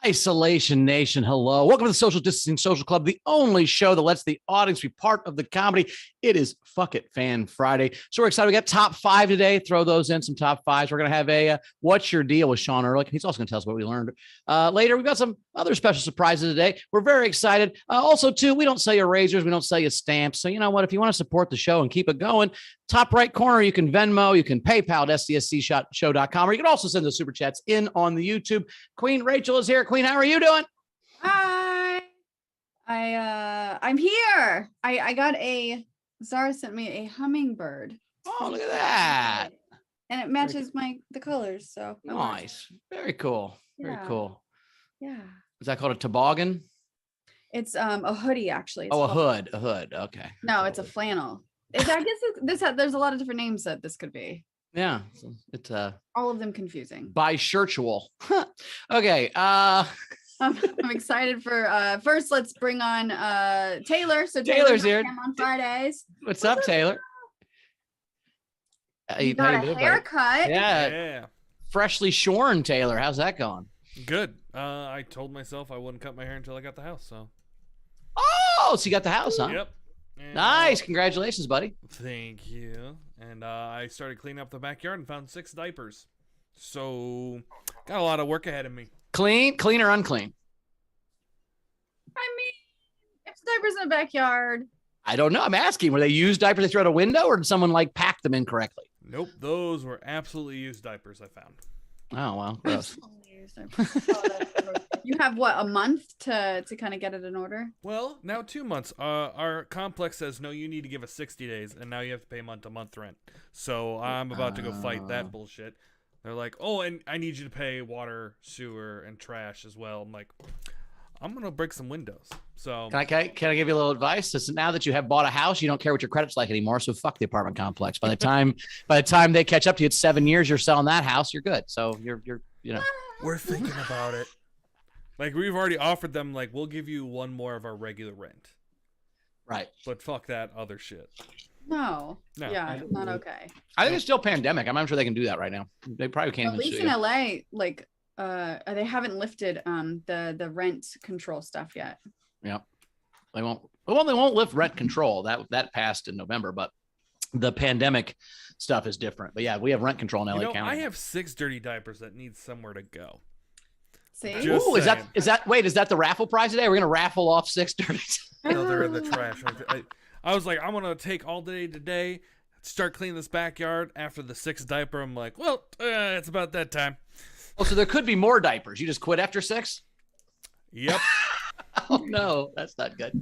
Isolation Nation, hello. Welcome to the Social Distancing Social Club, the only show that lets the audience be part of the comedy. It is Fuck It Fan Friday. So we're excited. We got top five today. Throw those in, some top fives. We're going to have a What's Your Deal with Sean Ehrlich. He's also going to tell us what we learned. Later, we've got some other special surprises today. We're very excited. Also, too, we don't sell you razors. We don't sell you stamps. So you know what? If you want to support the show and keep it going, top right corner, you can Venmo, you can PayPal at sdscshow.com, or you can also send the super chats in on the YouTube. Queen Rachel is here. Queen, how are you doing? Hi. I'm here. I got Sara sent me a hummingbird. Oh, look at that. And it matches the colors. So nice. Very cool. Very cool. Yeah. Is that called a toboggan? It's a hoodie, actually. A hood. Okay. No, it's a flannel. I guess there's a lot of different names that this could be. Yeah. It's all of them confusing. Bi-shirtual. Okay. I'm excited for first let's bring on Taylor. So Taylor's here on Fridays. What's up, Taylor? You got a haircut. Yeah. Freshly shorn, Taylor. How's that going? Good. I told myself I wouldn't cut my hair until I got the house, so. Oh, so you got the house, huh? Yep. And, nice. Congratulations, buddy. Thank you. And I started cleaning up the backyard and found 6 diapers. So, got a lot of work ahead of me. Clean or unclean? I mean, if the diapers in the backyard. I don't know. I'm asking. Were they used diapers they threw out a window, or did someone pack them incorrectly? Nope. Those were absolutely used diapers I found. Oh, well. Gross. You have a month to kind of get it in order? Well, now 2 months. Our complex says, no, you need to give us 60 days, and now you have to pay month-to-month rent. So I'm about to go fight that bullshit. They're like, oh, and I need you to pay water, sewer, and trash as well. I'm like, I'm going to break some windows. So Can I give you a little advice? So now that you have bought a house, you don't care what your credit's like anymore. So fuck the apartment complex. By the time they catch up to you, it's 7 years, you're selling that house, you're good. So you're We're thinking about it. We've already offered them, we'll give you one more of our regular rent. Right. But fuck that other shit. No. Yeah, not okay. I think it's still pandemic. I'm not sure they can do that right now. They probably can't. At least in LA, they haven't lifted the rent control stuff yet. Yeah, they won't. Well, they won't lift rent control. That passed in November, but the pandemic stuff is different. But yeah, we have rent control in LA County. I have 6 dirty diapers that need somewhere to go. See? Ooh, is that the raffle prize today? We're gonna raffle off 6 dirty. No, they're in the trash. I was like, I'm gonna take all day today, start cleaning this backyard. After the 6th diaper, I'm like, well, it's about that time. Oh, so there could be more diapers. You just quit after 6? Yep. Oh no, that's not good.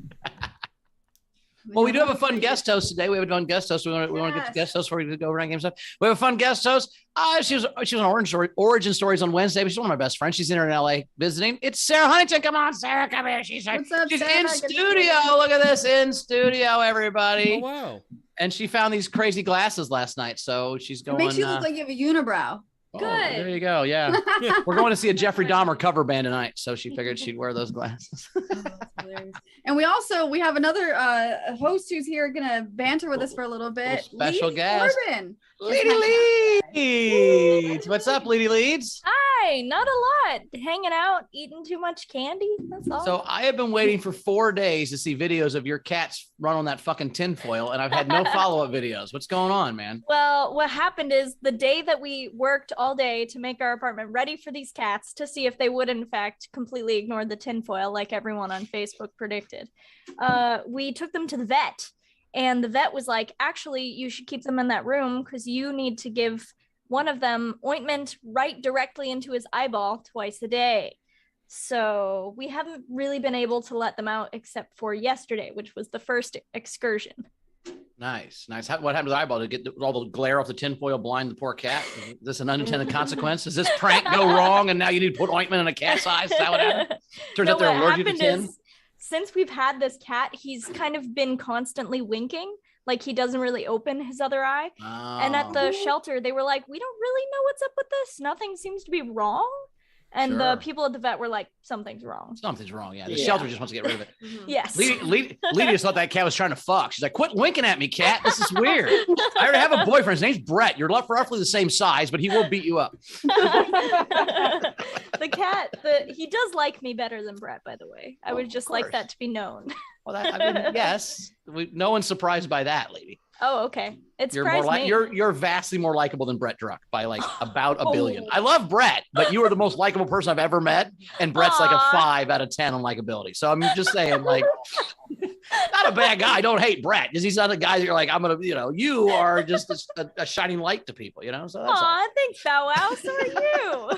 Well, we do have a fun guest host today. We have a fun guest host. We want to get to guest host before we go around game stuff. We have a fun guest host. She was on Origin Stories on Wednesday, but she's one of my best friends. She's in LA visiting. It's Sara Huntington. Come on, Sarah, come here. She's in studio. Look at this, in studio, everybody. Oh wow! And she found these crazy glasses last night, so she's going. It makes you look like you have a unibrow. Good. There you go. Yeah. We're going to see a Jeffrey Dahmer cover band tonight, so she figured she'd wear those glasses. And we have another host who's here gonna banter with us for a little bit. Special guest. Lady Leeds. What's up, Lady Leeds? Hi, not a lot. Hanging out, eating too much candy. That's all. So I have been waiting for 4 days to see videos of your cats run on that fucking tinfoil, and I've had no follow-up videos. What's going on, man? Well, what happened is the day that we worked all day to make our apartment ready for these cats to see if they would in fact completely ignore the tinfoil like everyone on Facebook predicted, we took them to the vet, and the vet was like, actually, you should keep them in that room because you need to give one of them ointment right directly into his eyeball twice a day. So we haven't really been able to let them out except for yesterday, which was the first excursion. Nice. What happened to the eyeball? Did it get all the glare off the tinfoil blind the poor cat? Is this an unintended consequence? Does this prank go wrong and now you need to put ointment in a cat's eyes? Is that what happened? Turns out they're allergic to tin? Since we've had this cat, he's kind of been constantly winking. Like he doesn't really open his other eye. Oh. And at the shelter, they were like, we don't really know what's up with this. Nothing seems to be wrong. And the people at the vet were like, something's wrong. Something's wrong, yeah. The shelter just wants to get rid of it. Yes. Lydia just thought that cat was trying to fuck. She's like, quit winking at me, cat. This is weird. I already have a boyfriend. His name's Brett. You're roughly the same size, but he will beat you up. The cat He does like me better than Brett, by the way. I would just like that to be known. Well, I mean, yes, no one's surprised by that, lady. Oh, okay. It's you're vastly more likable than Brett Druck by like about a billion. I love Brett, but you are the most likable person I've ever met, and Brett's like a 5 out of 10 on likability. So I'm just saying, like, not a bad guy. I don't hate Brett because he's not a guy that you're like, I'm gonna, you are just a shining light to people, So that's all. Thanks, Bow Wow. So are you,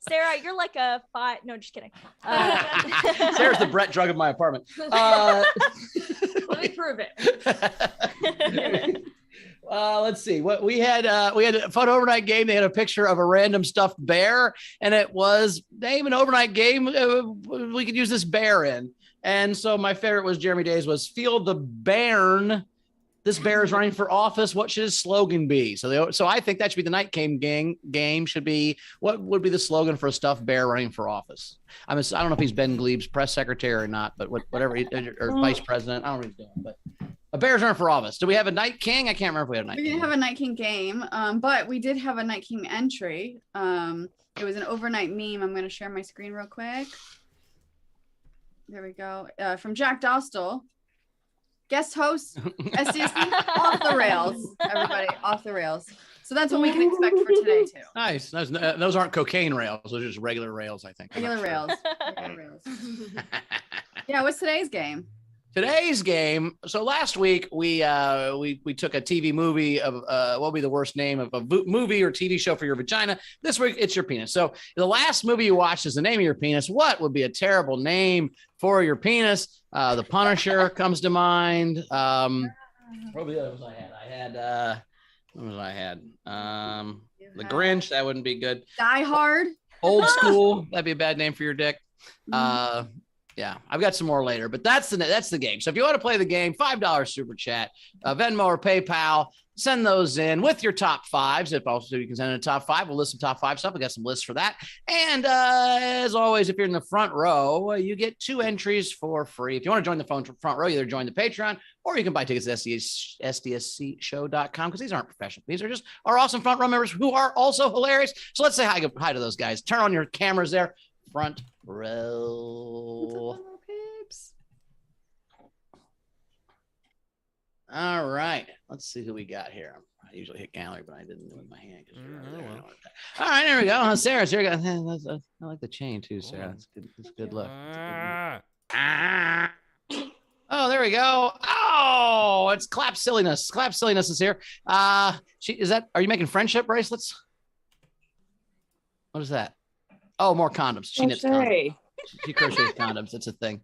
Sarah? You're like a 5. No, just kidding. Sarah's the Brett Druck of my apartment. Let me prove it. Let's see what we had a fun overnight game. They had a picture of a random stuffed bear, and it was name an overnight game we could use this bear in. And so my favorite was Jeremy Days was Feel the Bairn. This bear is running for office. What should his slogan be? So I think that should be the night game should be, what would be the slogan for a stuffed bear running for office? I don't know if he's Ben Gleib's press secretary or not, but whatever, or vice president. I don't know what he's doing, but a bear's running for office. Do we have a Night King? I can't remember if we had a Night King. We didn't have a Night King game, but we did have a Night King entry. It was an overnight meme. I'm going to share my screen real quick. There we go. From Jack Dostal. Guest host, SDSC, off the rails. Everybody, off the rails. So that's what we can expect for today, too. Nice. Those aren't cocaine rails. Those are just regular rails, I think. Regular rails. Yeah, what's today's game? Today's game. So last week we took a TV movie of what would be the worst name of a movie or TV show for your vagina. This week it's your penis. So the last movie you watched is the name of your penis. What would be a terrible name for your penis? The Punisher comes to mind. What were the others what was I had? The Grinch. That wouldn't be good. Die Hard. Old School. That'd be a bad name for your dick. Yeah, I've got some more later, but that's the game. So if you want to play the game, $5 super chat, Venmo or PayPal, send those in with your top 5s. If also you can send in a top 5, we'll list some top 5 stuff. We got some lists for that. And as always, if you're in the front row, you get 2 entries for free. If you want to join the front row, either join the Patreon or you can buy tickets at sdscshow.com because these aren't professional. These are just our awesome front row members who are also hilarious. So let's say hi to those guys. Turn on your cameras there. Front row. All right. Let's see who we got here. I usually hit gallery, but I didn't do it with my hand. All right, there we go. Sarah's here. I like the chain too, Sarah. That's a good look. Oh, there we go. Oh, it's Clap Silliness. Clap Silliness is here. Are you making friendship bracelets? What is that? Oh, more condoms. She knits condoms. She crochets condoms. It's a thing.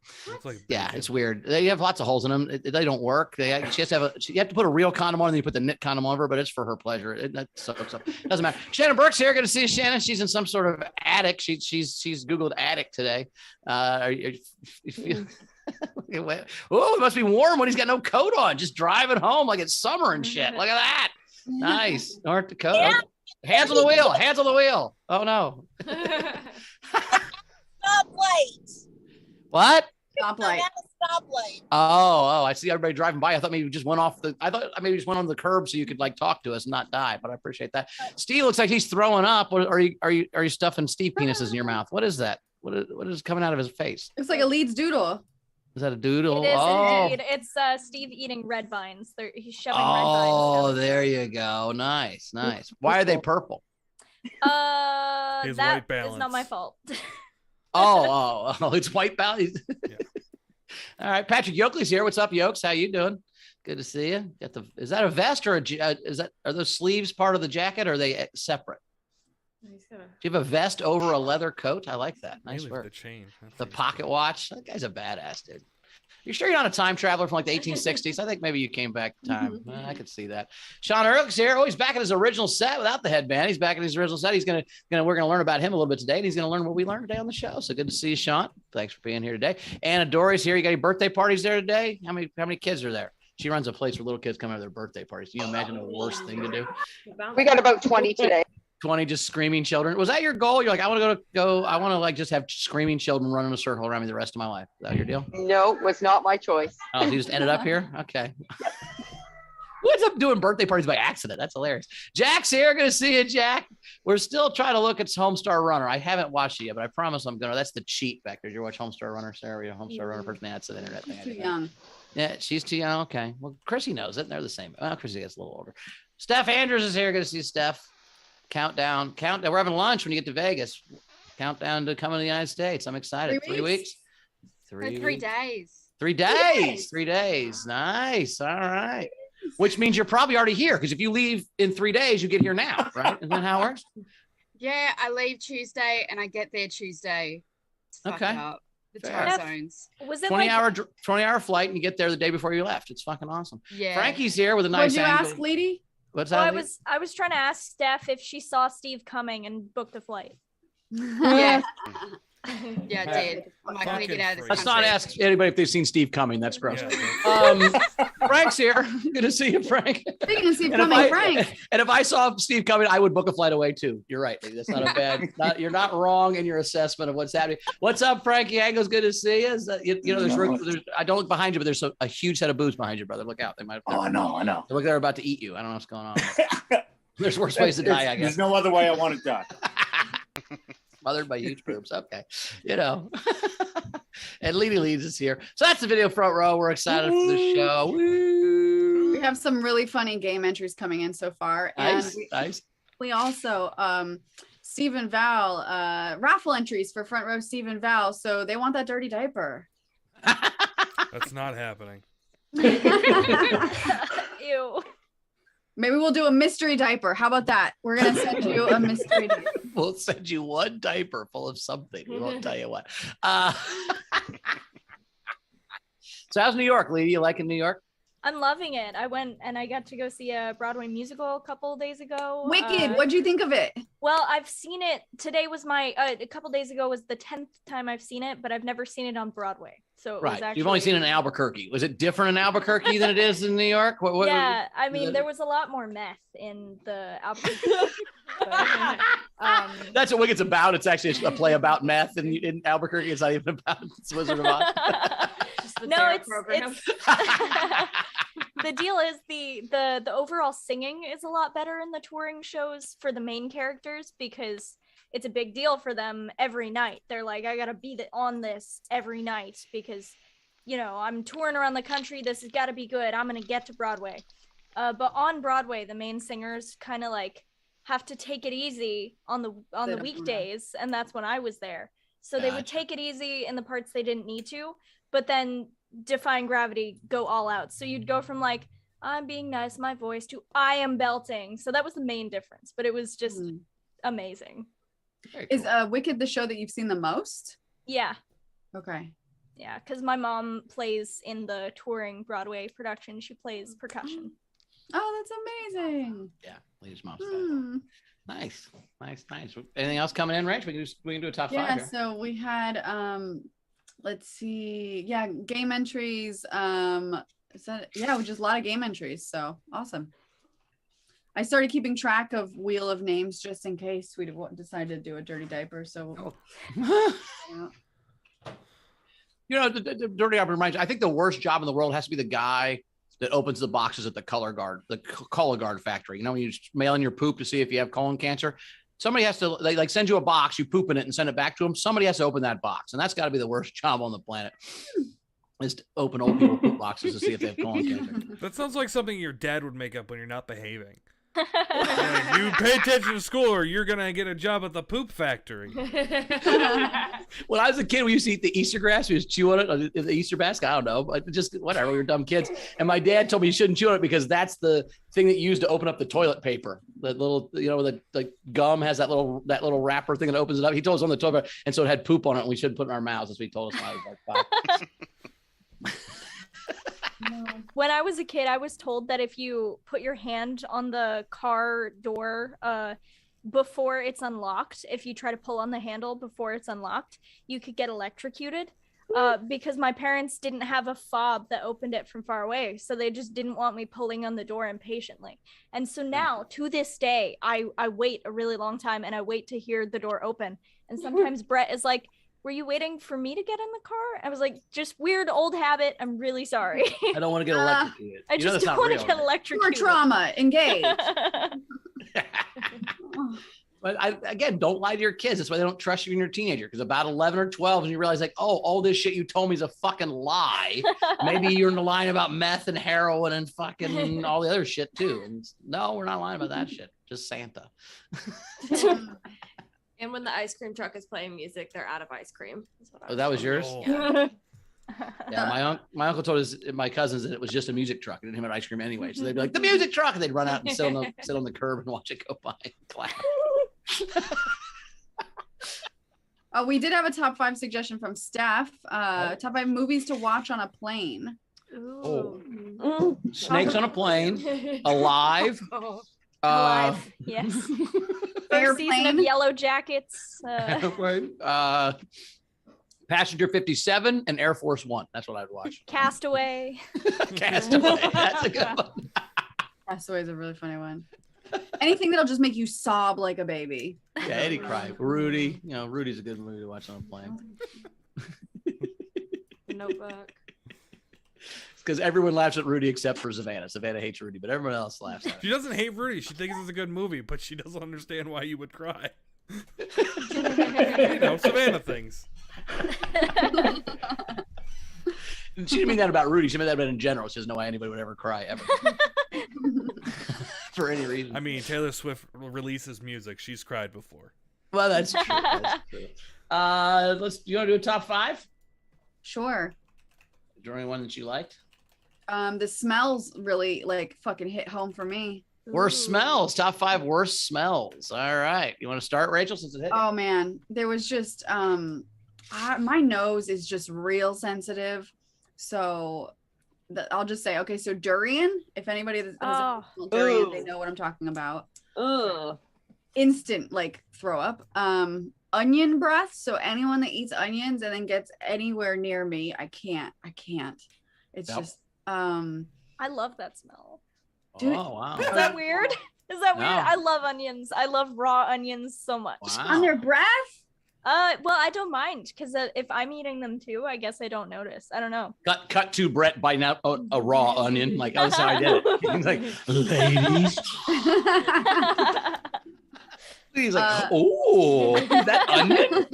Yeah, it's weird. They have lots of holes in them. They don't work. You have to put a real condom on, and then you put the knit condom over, but it's for her pleasure. That sucks up. Doesn't matter. Shannon Burke's here. Good to see you, Shannon. She's in some sort of attic. She's Googled attic today. Oh, it must be warm when he's got no coat on. Just driving home like it's summer and shit. Look at that. Nice. North Dakota. Yeah. Hands on the wheel. Hands on the wheel. Oh no. Stoplight. What? Stoplight. Stoplight. Oh, I see everybody driving by. I thought maybe you just went off just went on the curb so you could like talk to us and not die, but I appreciate that. Steve looks like he's throwing up. Are you stuffing Steve penises in your mouth? What is that? What is coming out of his face? It's like a Leeds doodle. Is that a doodle? It is indeed. It's Steve eating red vines. He's shoving red vines. Oh, there you go. Nice. Why are they purple? That is not my fault. Oh, it's white balance. Yeah. All right, Patrick Yoakley's here. What's up, Yokes? How you doing? Good to see you. Is that a vest or are those sleeves part of the jacket or are they separate? Do you have a vest over a leather coat? I like that. Nice work. The chain. The pocket watch. That guy's a badass, dude. You sure you're not a time traveler from like the 1860s? I think maybe you came back in time. I could see that. Sean Ehrlich's here. Oh, he's back in his original set without the headband. We're gonna learn about him a little bit today, and he's gonna learn what we learned today on the show. So good to see you, Sean. Thanks for being here today. Anna Dory's here. You got any birthday parties there today? How many kids are there? She runs a place where little kids come to their birthday parties. Can you imagine the worst thing to do? We got about 20 today. 20 just screaming children. Was that your goal? You're like, I want to like just have screaming children running a circle around me the rest of my life. Is that your deal? No, it was not my choice. Oh, you just ended up here? Okay. Who ends up doing birthday parties by accident? That's hilarious. Jack's here. Good to see you, Jack. We're still trying to look at Homestar Runner. I haven't watched it yet, but I promise I'm going to. That's the cheat vector. Did you watch Homestar Runner, Sarah? You're a Homestar Runner person? That's an internet thing. Too young. Yeah, she's too young. Okay. Well, Chrissy knows it. They're the same. Well, Chrissy gets a little older. Steph Andrews is here. Good to see you, Steph. Countdown. We're having lunch when you get to Vegas. Countdown to coming to the United States. I'm excited. 3 weeks? 3 days. 3 days. 3 days. Nice. All right. Which means you're probably already here, because if you leave in 3 days, you get here now, right? Isn't that how it works? Yeah, I leave Tuesday and I get there Tuesday. It's fucked up. The time zones. Was it 20-hour flight, and you get there the day before you left. It's fucking awesome. Yeah. Frankie's here with a nice What'd you angle. ask, lady? What's Well, that? I was trying to ask Steph if she saw Steve coming and booked the flight. Yeah. Yeah, I did. I'm like, I need to get out of this Let's country. not ask anybody if they've seen Steve coming. That's gross. Yeah. Frank's here. Good to see you, Frank. Speaking of Steve And if coming, Frank. And if I saw Steve coming, I would book a flight away too. You're right. That's not a bad. You're not wrong in your assessment of what's happening. What's up, Frankie Angles? Good to see you. You know, there's. I don't look behind you, but there's a huge set of boobs behind you, brother. Look out. They might. Oh, I know. They look like they're about to eat you. I don't know what's going on. There's worse ways to die, I guess. There's no other way I want it done. Mothered by huge boobs. Okay. You know. And Lady Leeds is here. So that's the video front row. We're excited for the show. Woo. We have some really funny game entries coming in so far. Nice. And Nice. we also, Steve and Val, raffle entries for front row Steve and Val. So they want that dirty diaper. That's not happening. Ew. Maybe we'll do a mystery diaper. How about that? We're going to send you a mystery diaper. We'll send you one diaper full of something. We won't tell you what. So how's New York, Lady? You liking New York? I'm loving it. I went and I got to go see a Broadway musical a couple days ago. Wicked. What'd you think of it? Well, I've seen it. Today was my, a couple days ago was the 10th time I've seen it, but I've never seen it on Broadway. So it was Right. actually, You've only seen it in Albuquerque. Was it different in Albuquerque than it is in New York? What, yeah, I mean, there was a lot more meth in the Albuquerque. That's what Wicked's about. It's actually a play about meth in Albuquerque. It's not even about Wizard of Oz. No, it's the deal is the overall singing is a lot better in the touring shows for the main characters, because it's a big deal for them every night. They're like, I gotta be on this every night because, you know, I'm touring around the country. This has got to be good. I'm gonna get to Broadway. But on Broadway, the main singers kind of like have to take it easy on the weekdays, and that's when I was there. So they would take it easy in the parts they didn't need to, but then Defying Gravity go all out. So you'd go from like, I'm being nice, my voice, to I am belting. So that was the main difference, but it was just amazing. Cool. Is Wicked the show that you've seen the most? Yeah. Okay. Yeah, because my mom plays in the touring Broadway production. She plays percussion. Oh, that's amazing. Yeah, Lady's mom's Nice. Anything else coming in, Rach? We can do a top five here. So we had let's see. Yeah, game entries. Just a lot of game entries. So awesome. I started keeping track of Wheel of Names just in case we decided to do a dirty diaper. So You know, the dirty diaper reminds me, I think the worst job in the world has to be the guy that opens the boxes at the color guard factory. You know, when you just mail in your poop to see if you have colon cancer, somebody has to like send you a box, you poop in it and send it back to them. Somebody has to open that box. And that's got to be the worst job on the planet, is to open old people poop boxes to see if they have colon cancer. That sounds like something your dad would make up when you're not behaving. Like, you pay attention to school or you're going to get a job at the poop factory. When I was a kid, we used to eat the Easter grass. We used to chew on it, the Easter basket. I don't know, but just whatever. We were dumb kids. And my dad told me you shouldn't chew on it because that's the thing that you use to open up the toilet paper. That little, you know, the gum has that little wrapper thing that opens it up. He told us on the toilet paper, and so it had poop on it, and we shouldn't put it in our mouths. That's what he told us when I was like 5. When I was a kid, I was told that if you put your hand on the car door before it's unlocked, if you try to pull on the handle before it's unlocked, you could get electrocuted because my parents didn't have a fob that opened it from far away. So they just didn't want me pulling on the door impatiently. And so now, to this day, I wait a really long time and I wait to hear the door open. And sometimes Brett is like, were you waiting for me to get in the car? I was like, just weird old habit. I'm really sorry. I don't want to get electrocuted. I just don't want to get Or electrocuted. trauma, engage. But again, don't lie to your kids. That's why they don't trust you when you're a teenager. Because about 11 or 12, and you realize like, oh, all this shit you told me is a fucking lie. Maybe you're lying about meth and heroin and fucking all the other shit too. And no, we're not lying about that shit. Just Santa. And when the ice cream truck is playing music, they're out of ice cream. Oh, that was yours? Oh. Yeah. Yeah, my uncle told my cousins that it was just a music truck. It didn't have an ice cream anyway. So they'd be like, the music truck. And they'd run out and sit on the curb and watch it go by and clap. We did have a top 5 suggestion from Steph. Top 5 movies to watch on a plane. Oh. Snakes on a Plane, Alive. Oh. Alive. Yes. First season of Yellow Jackets. Passenger 57 and Air Force One. That's what I'd watch. Castaway. Castaway. That's a good one. Castaway is a really funny one. Anything that'll just make you sob like a baby. Yeah, Eddie cry. Rudy. You know, Rudy's a good movie to watch on a plane. Notebook. Because everyone laughs at Rudy except for Savannah. Savannah hates Rudy, but everyone else laughs at him. She doesn't hate Rudy. She thinks it's a good movie, but she doesn't understand why you would cry. You know, Savannah things. And she didn't mean that about Rudy. She meant that about in general. She doesn't know why anybody would ever cry ever. For any reason. I mean, Taylor Swift releases music. She's cried before. Well, that's true. That's true. You want to do a top 5? Sure. Is there anyone that you liked? The smells really like fucking hit home for me. Worst smells. Top 5 worst smells. All right. You want to start, Rachel, since it hit? Oh man, there was just my nose is just real sensitive. So I'll just say, okay, so durian, if anybody has durian, they know what I'm talking about. Instant like throw up. Onion breath. So anyone that eats onions and then gets anywhere near me, I can't. It's just I love that smell. Dude, oh wow. Is that weird? Is that weird? No. I love onions. I love raw onions so much. Wow. on their breath? Well, I don't mind because if I'm eating them too, I guess I don't notice. I don't know. Cut to Brett biting out a raw onion. Like, oh, that's how I did it. He's like, ladies. He's like, oh, that onion?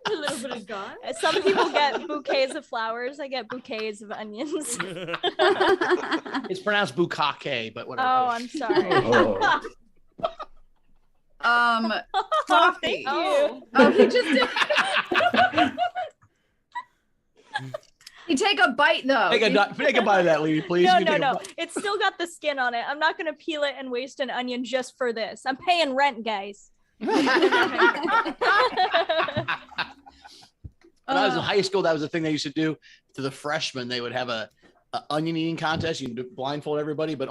A little bit of God. Some people get bouquets of flowers. I get bouquets of onions. It's pronounced bukkake, but whatever. Oh, I'm sorry. Coffee. Thank you. Oh, he just did. You take a bite though. Take a bite of that, lady, please. No. It's still got the skin on it. I'm not going to peel it and waste an onion just for this. I'm paying rent, guys. When I was in high school, that was the thing they used to do to the freshmen. They would have a onion eating contest. You could blindfold everybody, but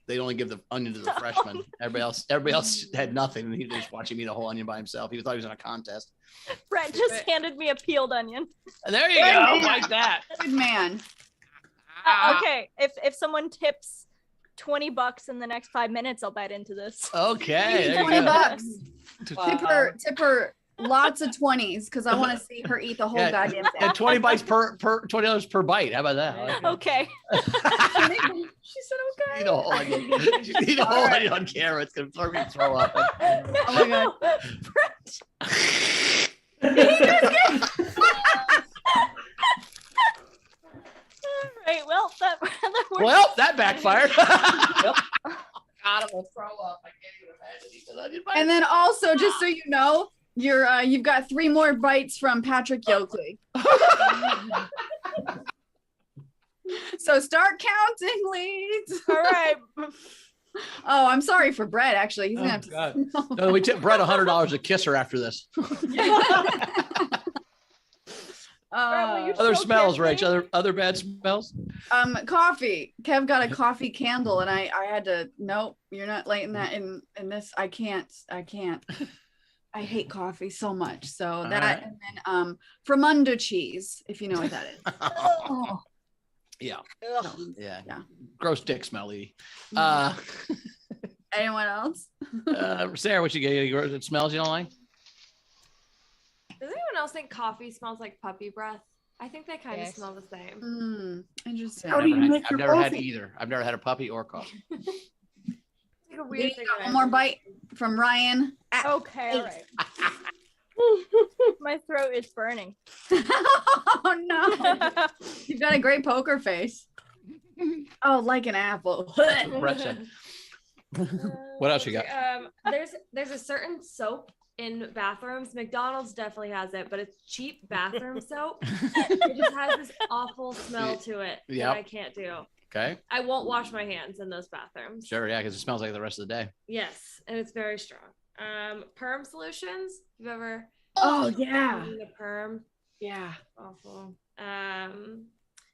they'd only give the onion to the freshmen. Everybody else had nothing, and he was just watching me eat a whole onion by himself. He thought he was in a contest. Brett just handed me a peeled onion. And there you go, like that. Good man. Okay, if someone tips $20 in the next 5 minutes, I'll bite into this. Okay, there you $20. go. Wow. Tip her lots of 20s because I want to see her eat the whole goddamn thing. And $20 per $20 per bite. How about that? Okay. She said okay. Eat a whole onion. Eat a whole onion on camera. It's gonna throw up. Oh my god. Right. Well, that works. Well, that backfired. God, I'm gonna throw up. I can't even imagine eating an onion bite. And then also, just so you know, you've got 3 more bites from Patrick Yoakley. So start counting, leads. All right. Oh, I'm sorry for Brett. Actually, he's gonna have to. God. No, we tip Brett $100 to kiss her after this. Other smells, Rach. Other bad smells. Coffee. Kev got a coffee candle, and I had to. Nope, you're not lighting that in this. I can't. I hate coffee so much. So that right. And then Fromunda cheese, if you know what that is. Oh. Yeah. Yeah. Yeah. Gross dick smell, lady. Anyone else? Sarah, what you get? It smells you don't like? Does anyone else think coffee smells like puppy breath? I think they kind of smell the same. Interesting. I've never had either. I've never had a puppy or coffee. It's like a weird thing. One more bite from Ryan. Okay, all right. My throat is burning. Oh no. You've got a great poker face. Oh, like an apple. What else you got? There's a certain soap in bathrooms. McDonald's definitely has it, but it's cheap bathroom soap. It just has this awful smell to it that I can't do. Okay. I won't wash my hands in those bathrooms. Sure, yeah, because it smells like the rest of the day. Yes, and it's very strong. Perm solutions. You've ever? Oh yeah. Used a perm. Yeah. Awful.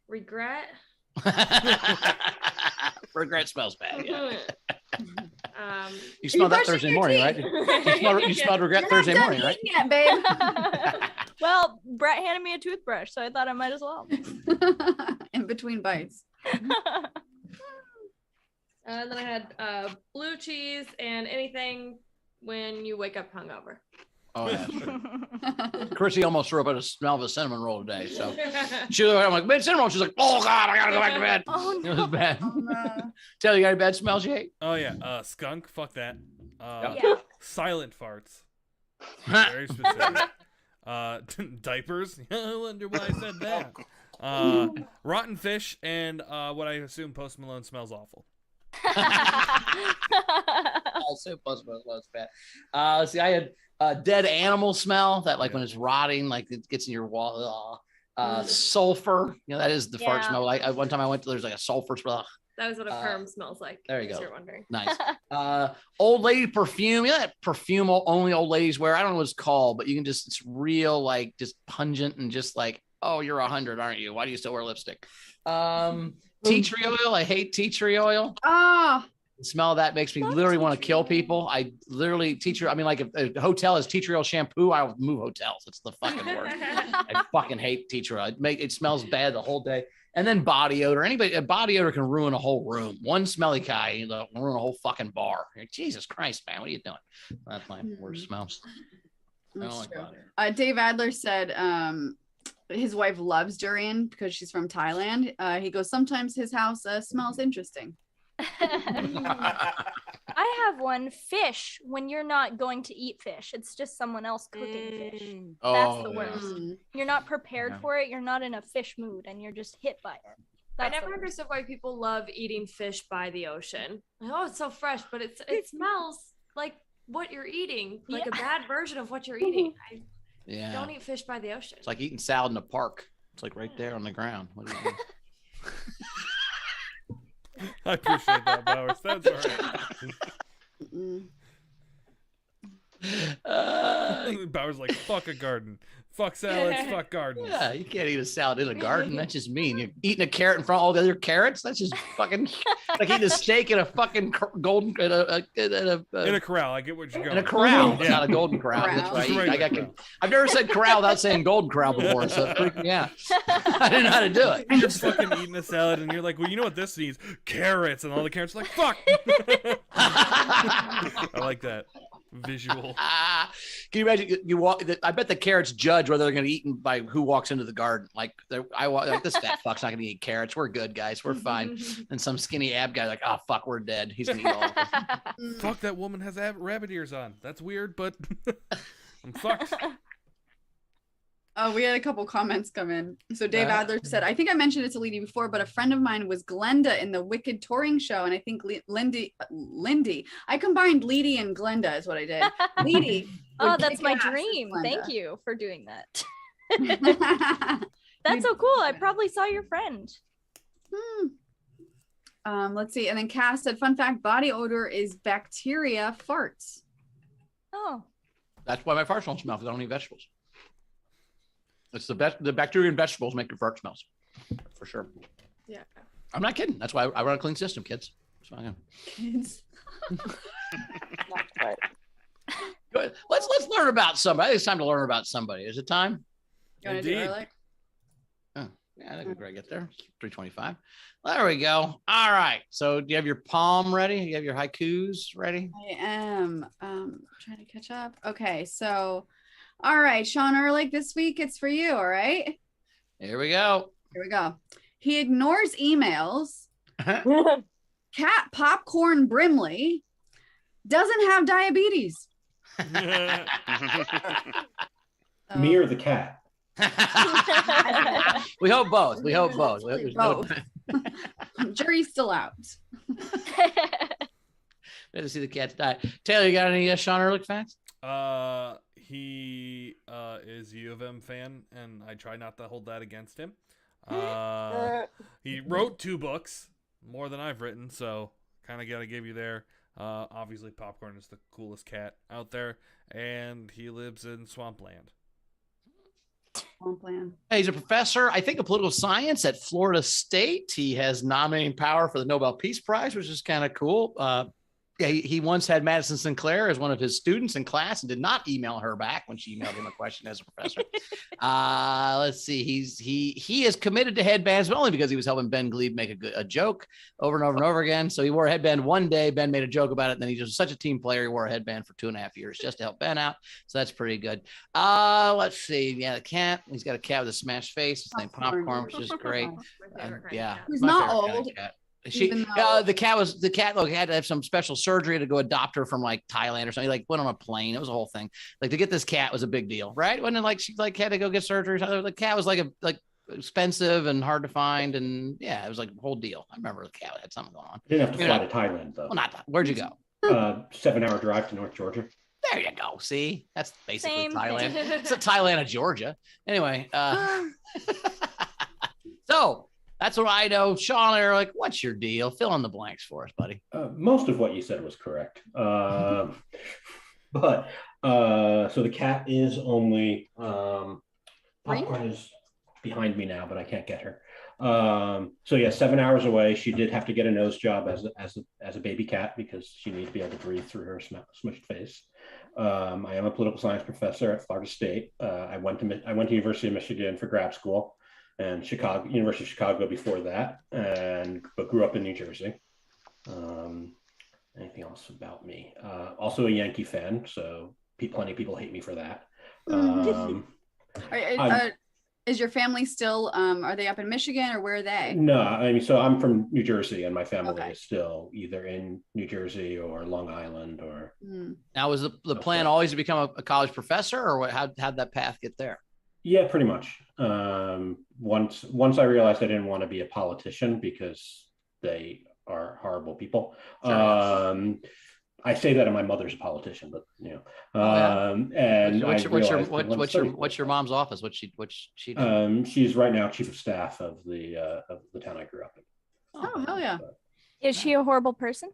Regret. Regret smells bad. Yeah. You smelled that Thursday morning, right? You smelled regret Thursday morning, right? Yeah, babe. Well, Brett handed me a toothbrush, so I thought I might as well. In between bites. And then I had blue cheese and anything when you wake up hungover. Oh yeah. Chrissy almost threw up at the smell of a cinnamon roll today. So she was like, I'm like, man, cinnamon roll. She's like, oh God, I gotta go back to bed. Oh no. It was bad. Oh, no. Tell you got any bad smells you hate? Oh yeah, skunk. Fuck that. Yeah. Silent farts. Very specific. Diapers. I wonder why I said that. Rotten fish and what I assume Post Malone smells awful. Also, Post Malone smells bad. See, I had dead animal smell that like when it's rotting, like it gets in your wall. Sulfur. You know, that is the fart smell. Like one time I went to, there's like a sulfur smell. That was what a perm smells like. There you go. You're wondering. Nice. Old lady perfume. You know that perfume only old ladies wear? I don't know what it's called, but you can just, it's real, like just pungent and just like, oh, you're 100, aren't you? Why do you still wear lipstick? Tea tree oil. I hate tea tree oil. Ah. The smell of that makes me literally want to kill people. I literally like if a hotel has tea tree oil shampoo, I'll move hotels. It's the fucking worst. I fucking hate tea tree oil. It smells bad the whole day. And then body odor. A body odor can ruin a whole room. One smelly guy can ruin a whole fucking bar. Jesus Christ, man, what are you doing? That's my worst smells. Dave Adler said his wife loves durian because she's from Thailand. He goes, sometimes his house smells interesting. I have one. Fish, when you're not going to eat fish, it's just someone else cooking fish. That's the worst. You're not prepared for it. You're not in a fish mood and you're just hit by it. I never understood why people love eating fish by the ocean. Like, oh, it's so fresh, but it smells like what you're eating, like a bad version of what you're eating. I don't eat fish by the ocean. It's like eating salad in a park. It's like right there on the ground. What do you do? I appreciate that, Bowers. That's all right. Bowers like, fuck a garden. Fuck salads, fuck gardens. Yeah, you can't eat a salad in a garden. That's just mean. You're eating a carrot in front of all the other carrots. That's just fucking like eating a steak in a fucking golden in a corral. I get what you're going. In a corral, not a golden corral. That's right. I've never said corral without saying golden corral before, so it freaked me out. I didn't know how to do it. You're fucking eating a salad, and you're like, well, you know what this needs? Carrots, and all the carrots are like, fuck. I like that visual. Can you imagine you walk? I bet the carrots judge whether they're going to eat by who walks into the garden. Like this fat fuck's not going to eat carrots. We're good, guys. We're fine. And some skinny ab guy like, oh fuck, we're dead. He's going to eat all of them. Fuck, that woman has rabbit ears on. That's weird, but I'm fucked. Oh, we had a couple comments come in. So Dave Adler said, I think I mentioned it to Lindy before, but a friend of mine was Glenda in the Wicked touring show. And I think Lindy, I combined Leedy and Glenda is what I did. Leedy. Oh, that's my dream. Thank you for doing that. That's so cool. I probably saw your friend. Let's see. And then Cass said, fun fact, body odor is bacteria farts. Oh. That's why my farts don't smell, because I don't eat vegetables. It's the best. The bacteria in vegetables make your fart smells, for sure. Yeah, I'm not kidding. That's why I run a clean system, kids. So I am. Kids. Right. Good. Let's learn about somebody. I think it's time to learn about somebody. Is it time? You want to do it, like? Oh, yeah, I think we're gonna get there. 3:25. There we go. All right. So do you have your palm ready? You have your haikus ready? I am trying to catch up. Okay, so All right, Sean Ehrlich, this week it's for you. All right. Here we go. Here we go. He ignores emails. Cat Popcorn Brimley doesn't have diabetes. Me or the cat? We hope both. We hope both. Both. Jury's still out. Good to see the cats die. Taylor, you got any Sean Ehrlich facts? He is a U of M fan, and I try not to hold that against him. He wrote 2 books, more than I've written, so kind of got to give you there. Obviously, Popcorn is the coolest cat out there, and he lives in Swampland. Swampland. Hey, he's a professor, I think, of political science at Florida State. He has nominating power for the Nobel Peace Prize, which is kind of cool. He once had Madison Sinclair as one of his students in class and did not email her back when she emailed him a question as a professor. Let's see. He is committed to headbands, but only because he was helping Ben Gleib make a joke over and over and over again. So he wore a headband one day. Ben made a joke about it. And then he was such a team player. He wore a headband for 2.5 years just to help Ben out. So that's pretty good. Let's see. Yeah, the cat. He's got a cat with a smashed face. His name Popcorn, which is great. Yeah. Who's not old. The cat had to have some special surgery to go adopt her from like Thailand or something. Like went on a plane. It was a whole thing. Like to get this cat was a big deal, right? Wasn't it like she like had to go get surgery? The cat was like expensive and hard to find, and yeah, it was like a whole deal. I remember the cat had something going on. You didn't have to fly to Thailand though. Well, not where'd you go? 7-hour drive to North Georgia. There you go. See, that's basically Same. Thailand. It's a Thailand of Georgia. Anyway, so. That's what I know. Sean Ehrlich, what's your deal? Fill in the blanks for us, buddy. Most of what you said was correct. But so the cat is only Popcorn is behind me now, but I can't get her. So yeah, 7 hours away. She did have to get a nose job as a baby cat because she needs to be able to breathe through her smushed face. I am a political science professor at Florida State. I went to University of Michigan for grad school. And University of Chicago before that, but grew up in New Jersey. Anything else about me? Also a Yankee fan, so plenty of people hate me for that. Is your family still? Are they up in Michigan or where are they? No, I mean, so I'm from New Jersey, and my family is still either in New Jersey or Long Island or. Now, was the plan always to become a college professor, or how'd that path get there? Yeah, pretty much. Once I realized I didn't want to be a politician because they are horrible people. Sure. I say that, and my mother's a politician, but you know. And what's your mom's office? What's she doing? She's right now chief of staff of the town I grew up in. Oh hell yeah! Is she a horrible person?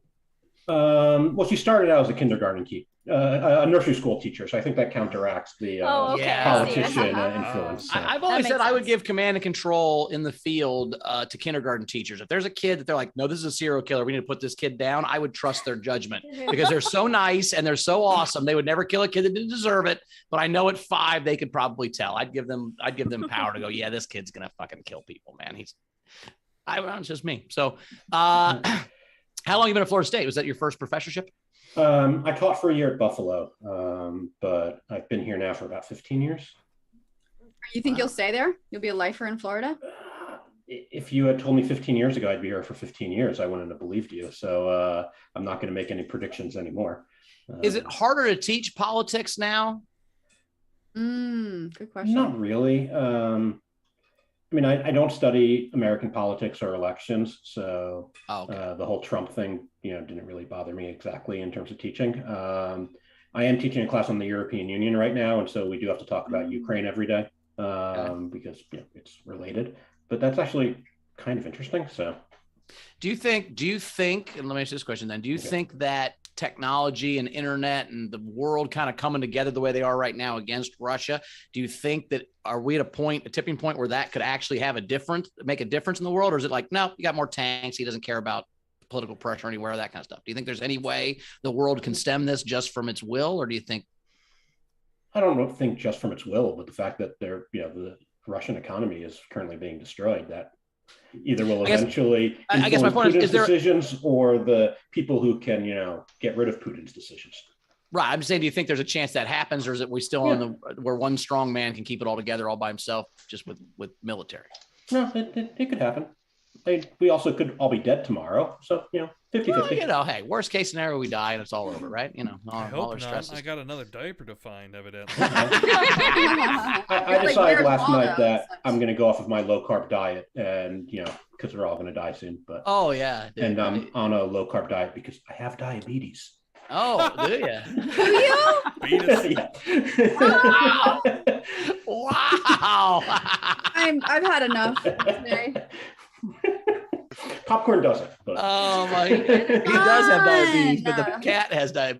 Well, she started out as a kindergarten teacher. A nursery school teacher, so I think that counteracts the politician influence. So. I've always said I would give command and control in the field to kindergarten teachers. If there's a kid that they're like, no, this is a serial killer, we need to put this kid down, I would trust their judgment because they're so nice and they're so awesome. They would never kill a kid that didn't deserve it. But I know at 5 they could probably tell. I'd give them power to go, yeah, this kid's gonna fucking kill people, man. It's just me. So how long have you been at Florida State? Was that your first professorship? I taught for a year at Buffalo, but I've been here now for about 15 years. You think you'll stay there? You'll be a lifer in Florida? If you had told me 15 years ago I'd be here for 15 years, I wouldn't have believed you. So I'm not going to make any predictions anymore. Is it harder to teach politics now? Good question. Not really. I mean, I don't study American politics or elections, so the whole Trump thing, didn't really bother me exactly in terms of teaching. I am teaching a class on the European Union right now, and so we do have to talk about Ukraine every day because it's related. But that's actually kind of interesting. So, do you think? And let me ask you this question then: do you think that technology and internet and the world kind of coming together the way they are right now against Russia, do you think that are we at a tipping point where that could actually make a difference in the world? Or is it like, no, you got more tanks, he doesn't care about political pressure anywhere, that kind of stuff? Do you think there's any way the world can stem this just from its will? Or do you think? I don't think just from its will, but the fact that the Russian economy is currently being destroyed, that either will eventually influence Putin's decisions or the people who can, get rid of Putin's decisions. Right. I'm saying, do you think there's a chance that happens, or is it we still on the where one strong man can keep it all together all by himself, just with military? No, it could happen. We also could all be dead tomorrow. So, 50-50. Well, hey, worst case scenario, we die and it's all over, right? I hope not. Stresses. I got another diaper to find, evidently. I decided last night that I'm going to go off of my low carb diet, and because we're all going to die soon. But yeah, and I'm on a low carb diet because I have diabetes. Oh, do you? Wow! Wow! I've had enough today. Popcorn doesn't. But. Oh my! He does have diabetes, but the cat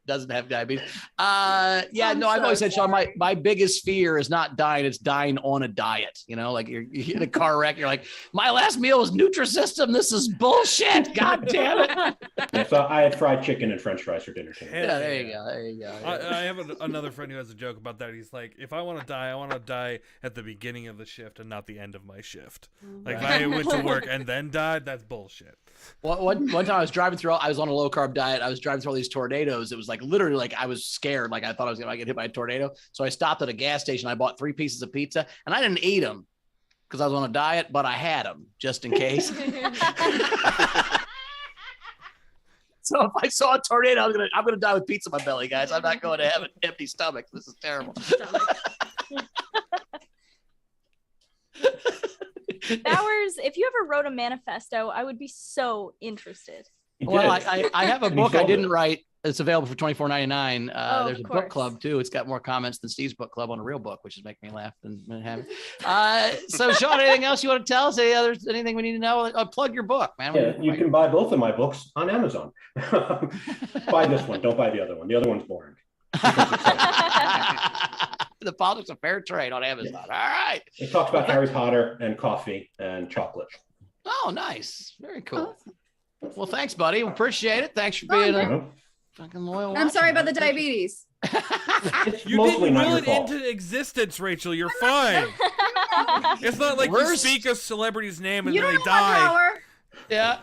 doesn't have diabetes. I've always said, Sean, my biggest fear is not dying; it's dying on a diet. Like you're in a car wreck, you're like, my last meal was Nutrisystem. This is bullshit. God damn it! So I had fried chicken and French fries for dinner too. Yeah, there you go. I have another friend who has a joke about that. He's like, if I want to die, I want to die at the beginning of the shift and not the end of my shift. Like if I went to work and then died, that's bullshit. One time I was driving through, I was on a low carb diet. I was driving through all these tornadoes. It was like literally like I was scared. Like I thought I was going to get hit by a tornado. So I stopped at a gas station. I bought 3 pieces of pizza and I didn't eat them because I was on a diet, but I had them just in case. So if I saw a tornado, I'm gonna die with pizza in my belly, guys. I'm not going to have an empty stomach. This is terrible. Bowers, if you ever wrote a manifesto, I would be so interested. Well, I have a book I didn't write. It's available for $24.99. There's a book club too. It's got more comments than Steve's book club on a real book, which is making me laugh than having. So, Sean, anything else you want to tell us? Anything we need to know? Plug your book, man. Yeah, you can buy both of my books on Amazon. Buy this one. Don't buy the other one. The other one's boring. The Politics of Fair Trade on Amazon. Yeah. All right. It talks about Harry Potter and coffee and chocolate. Oh, nice. Very cool. Well, thanks, buddy. We appreciate it. Thanks for being a fucking loyal. I'm sorry about the diabetes. You didn't will it into existence, Rachel. You're fine. It's not like you speak a celebrity's name and then they die. Yeah.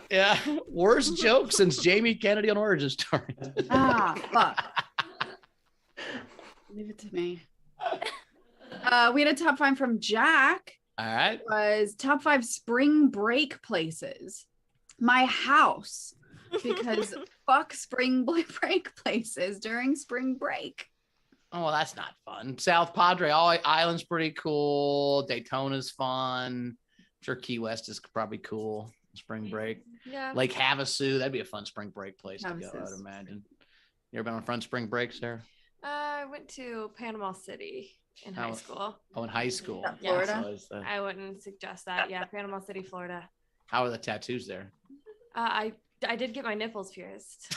Worst joke since Jamie Kennedy on Origin Story. Fuck. Leave it to me. We had a top 5 from Jack. All right. It was top 5 spring break places. My house, because fuck spring break places during spring break. Oh, well, that's not fun. South Padre Island's pretty cool. Daytona's fun. I'm sure Key West is probably cool. Spring break. Yeah. Lake Havasu, that'd be a fun spring break place to go, I'd imagine. You ever been on a fun spring break, Sarah? I went to Panama City in high school. Oh, in high school. Florida? I wouldn't suggest that. Yeah, Panama City, Florida. How are the tattoos there? I did get my nipples pierced.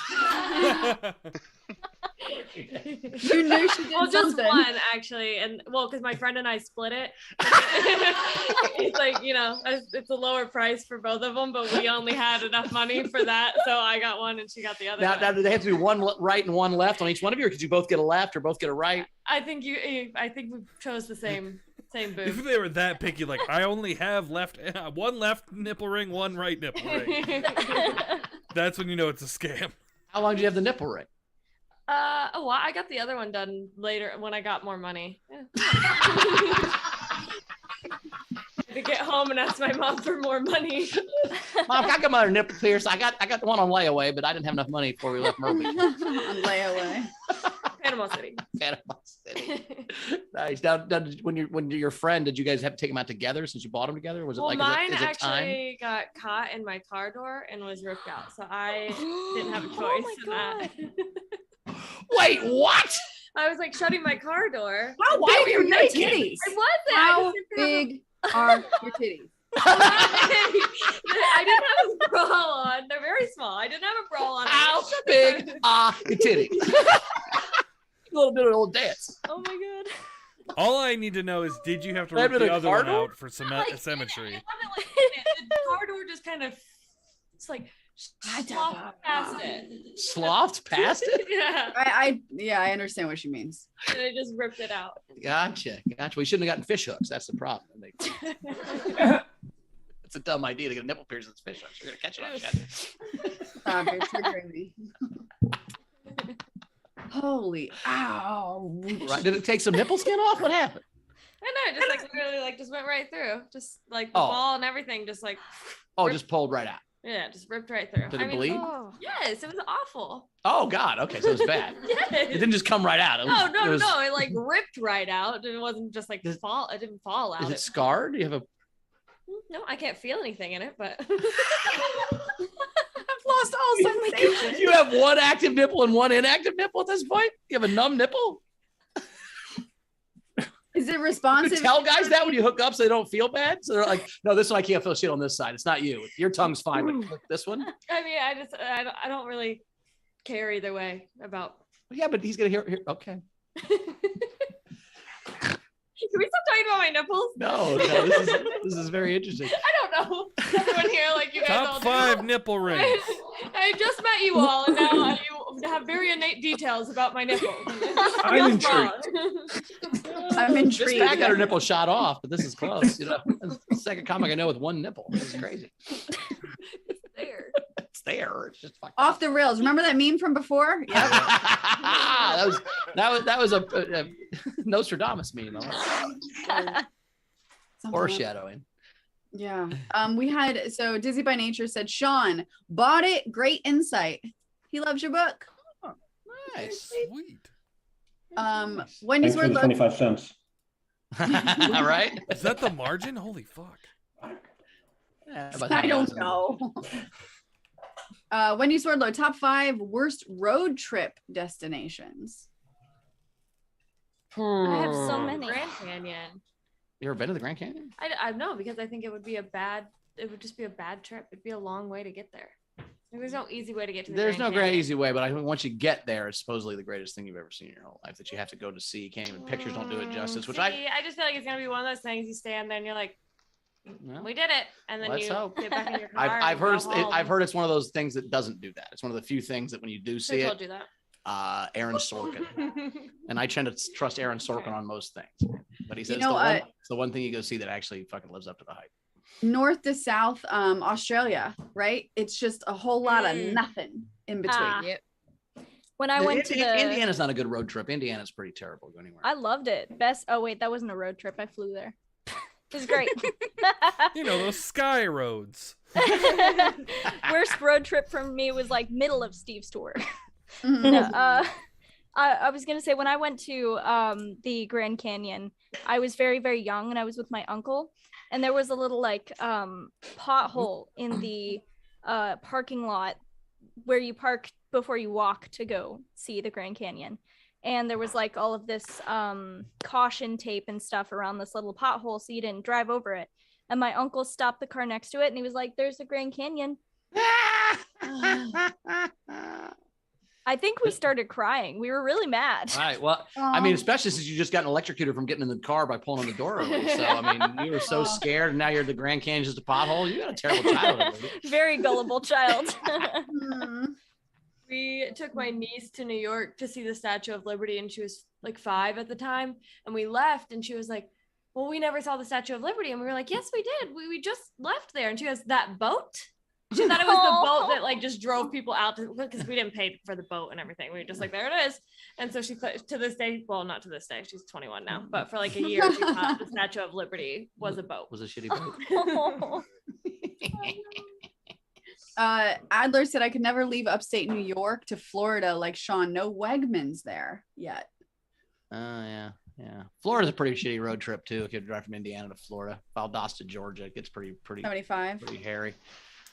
You knew she did just something. one actually, and because my friend and I split it. It's like it's a lower price for both of them, but we only had enough money for that, so I got one and she got the other. Now do they have to be one right and one left on each one of you, or could you both get a left or both get a right? I think we chose the same boob. If they were that picky, like I only have one left nipple ring, one right nipple ring. That's when you know it's a scam. How long do you have the nipple ring? I got the other one done later when I got more money. Yeah. To get home and ask my mom for more money. Mom, I got my nipple pierced. I got the one on layaway, but I didn't have enough money before we left Murphy. On layaway. Panama City. Nice. Now, when you're your friend, did you guys have to take them out together since you bought them together? Was it mine actually got caught in my car door and was ripped out, so I didn't have a choice in that. Wait, what? I was like shutting my car door. Why were you naked? Titties? I wasn't. How big are your titties? I didn't have a bra on. They're very small. I didn't have a bra on. How big are your titties? A little bit of an old dance. Oh my god. All I need to know is, did you have to rip the other one out for symmetry? The car door just kind of, it's like, slothed past it. Slothed past it? Yeah. I understand what she means. And it just ripped it out. Gotcha. We shouldn't have gotten fish hooks. That's the problem. It's a dumb idea to get a nipple piercing with fish hooks. You're gonna catch it on shit. Stop, you're triggering me. Holy ow. Right? Did it take some nipple skin off? What happened? I know, just like literally like just went right through. Just like the ball and everything just like just pulled right out. Yeah, just ripped right through. Did it bleed? Yes, it was awful. Oh God. Okay, so it was bad. Yes. It didn't just come right out. No. It like ripped right out. It wasn't just like fall. It didn't fall out. Is it scarred? Do you have a? No, I can't feel anything in it, but I've lost all sensation. You have one active nipple and one inactive nipple at this point? You have a numb nipple? Is it responsive? Tell guys that when you hook up so they don't feel bad? So they're like, no, this one I can't feel shit on this side. It's not you. Your tongue's fine, but click this one. I mean, I don't really care either way about. Yeah, but he's gonna hear. Okay. Can we stop talking about my nipples? No, this is very interesting. I don't know. Everyone here, like you guys all Top 5 nipple rings. I just met you all, and now you have very innate details about my nipples. I'm intrigued. I'm This intrigued. guy got her nipple shot off, but this is close. You know, that's the second comic I know with one nipple. This is crazy. It's there. It's there. It's just fucking Off the rails. Remember that meme from before? Yeah. that was a Nostradamus meme. Foreshadowing. Yeah. We had Dizzy by Nature said, Sean bought it. Great insight. He loves your book. Oh, nice. Sweet. Wendy's Thanks for word the load. 25 cents. All right. Is that the margin? Holy fuck. Yeah, about I that don't was- know. Wendy's Swordlow, top 5 worst road trip destinations. I have so many. Grand Canyon. You ever been to the Grand Canyon? I know, because I think it would just be a bad trip. It'd be a long way to get there. There's no easy way to get to the There's Grand no great Canyon. easy way, but I think once you get there, it's supposedly the greatest thing you've ever seen in your whole life that you have to go to see. You can't even pictures don't do it justice. Which I just feel like it's gonna be one of those things you stand there and you're like, well, we did it, and then let's you hope. get back in your car. I've heard and go home. I've heard it's one of those things that doesn't do that. It's one of the few things that when you do Who see told it, you that? Aaron Sorkin, and I tend to trust Aaron Sorkin on most things. But he says it's the one thing you go see that actually fucking lives up to the hype. North to south, Australia, right? It's just a whole lot of nothing in between. Yep. When I went to Indiana's not a good road trip. Indiana's pretty terrible. Go anywhere. I loved it. Oh wait, that wasn't a road trip. I flew there. It was great. You know, those sky roads. Worst road trip for me was like middle of Steve's tour. Mhm. No, I was gonna say when I went to the Grand Canyon, I was very, very young and I was with my uncle, and there was a little like pothole in the parking lot where you park before you walk to go see the Grand Canyon. And there was like all of this caution tape and stuff around this little pothole so you didn't drive over it. And my uncle stopped the car next to it and he was like, "There's the Grand Canyon." I think we started crying. We were really mad. All right. Well, I mean, especially since you just got electrocuted from getting in the car by pulling on the door early. So, I mean, you were so scared, and now you're at the Grand Canyon, just a pothole. You got a terrible childhood. Very gullible child. Mhm. We took my niece to New York to see the Statue of Liberty, and she was like 5 at the time. And we left, and she was like, "Well, we never saw the Statue of Liberty." And we were like, "Yes, we did. We just left there." And she goes, "That boat?" She thought it was the boat that like just drove people out because we didn't pay for the boat and everything. We were just like, there it is. And so she, to this day, well, not to this day, she's 21 now, but for like a year, she thought the Statue of Liberty was a boat. Was a shitty boat. Adler said, I could never leave upstate New York to Florida like Sean. No Wegmans there yet. Yeah. Florida's a pretty shitty road trip too. If you drive from Indiana to Florida, Valdosta, Georgia, it gets pretty 75. pretty hairy.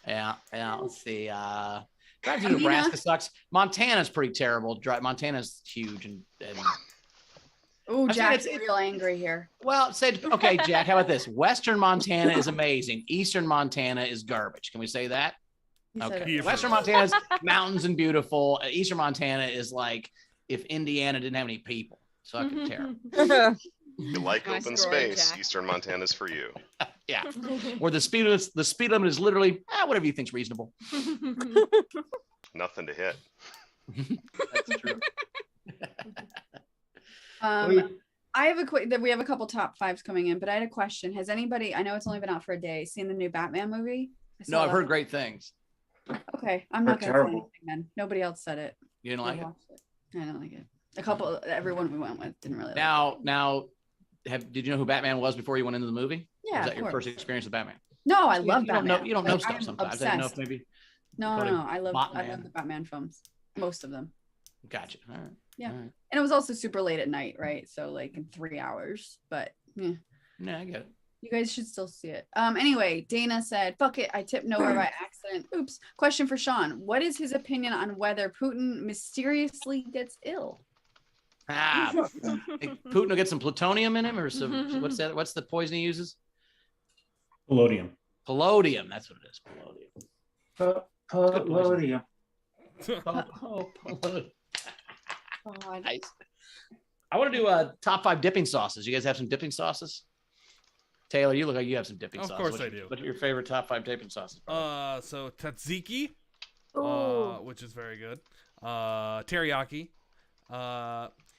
Yeah. Let's see. Drive to Nebraska sucks. Montana's pretty terrible. Montana's huge and Oh, I Jack's think real angry here. well, said okay, Jack. How about this? Western Montana is amazing. Eastern Montana is garbage. Can we say that? He said Okay. it. Western Montana's mountains and beautiful. Eastern Montana is like if Indiana didn't have any people. Fucking terrible. You like Nice open story, space, Jack. Eastern Montana's for you. Yeah. Where the speed limit is literally whatever you think's reasonable. Nothing to hit. That's true. I have we have a couple top 5s coming in, but I had a question. Has anybody, I know it's only been out for a day, seen the new Batman movie? No, I've heard great things. Okay, I'm not They're gonna say terrible. anything then. Nobody else said it. You didn't like it? I don't like it. Everyone we went with didn't really like it. Now, did you know who Batman was before you went into the movie? Yeah, Or was of that your course. first experience with Batman? No, I love Batman. You don't know Like, stuff I'm sometimes. I didn't know if obsessed. maybe. No. I love Batman. the Batman films. Most of them. Gotcha. All right. Yeah. All right. And it was also super late at night, right? So like in 3 hours. But yeah. Yeah, I get it. You guys should still see it. Anyway, Dana said, fuck it, I tipped nowhere by accident. Oops. Question for Sean. What is his opinion on whether Putin mysteriously gets ill? Putin will get some plutonium in him, or some what's that? What's the poison he uses? Palladium. Palladium. That's what it is. Palladium. Palladium. Nice. I want to do top 5 dipping sauces. You guys have some dipping sauces? Taylor, you look like you have some dipping sauces. Of course I do. What's your favorite top 5 dipping sauces? So tzatziki, which is very good. Teriyaki.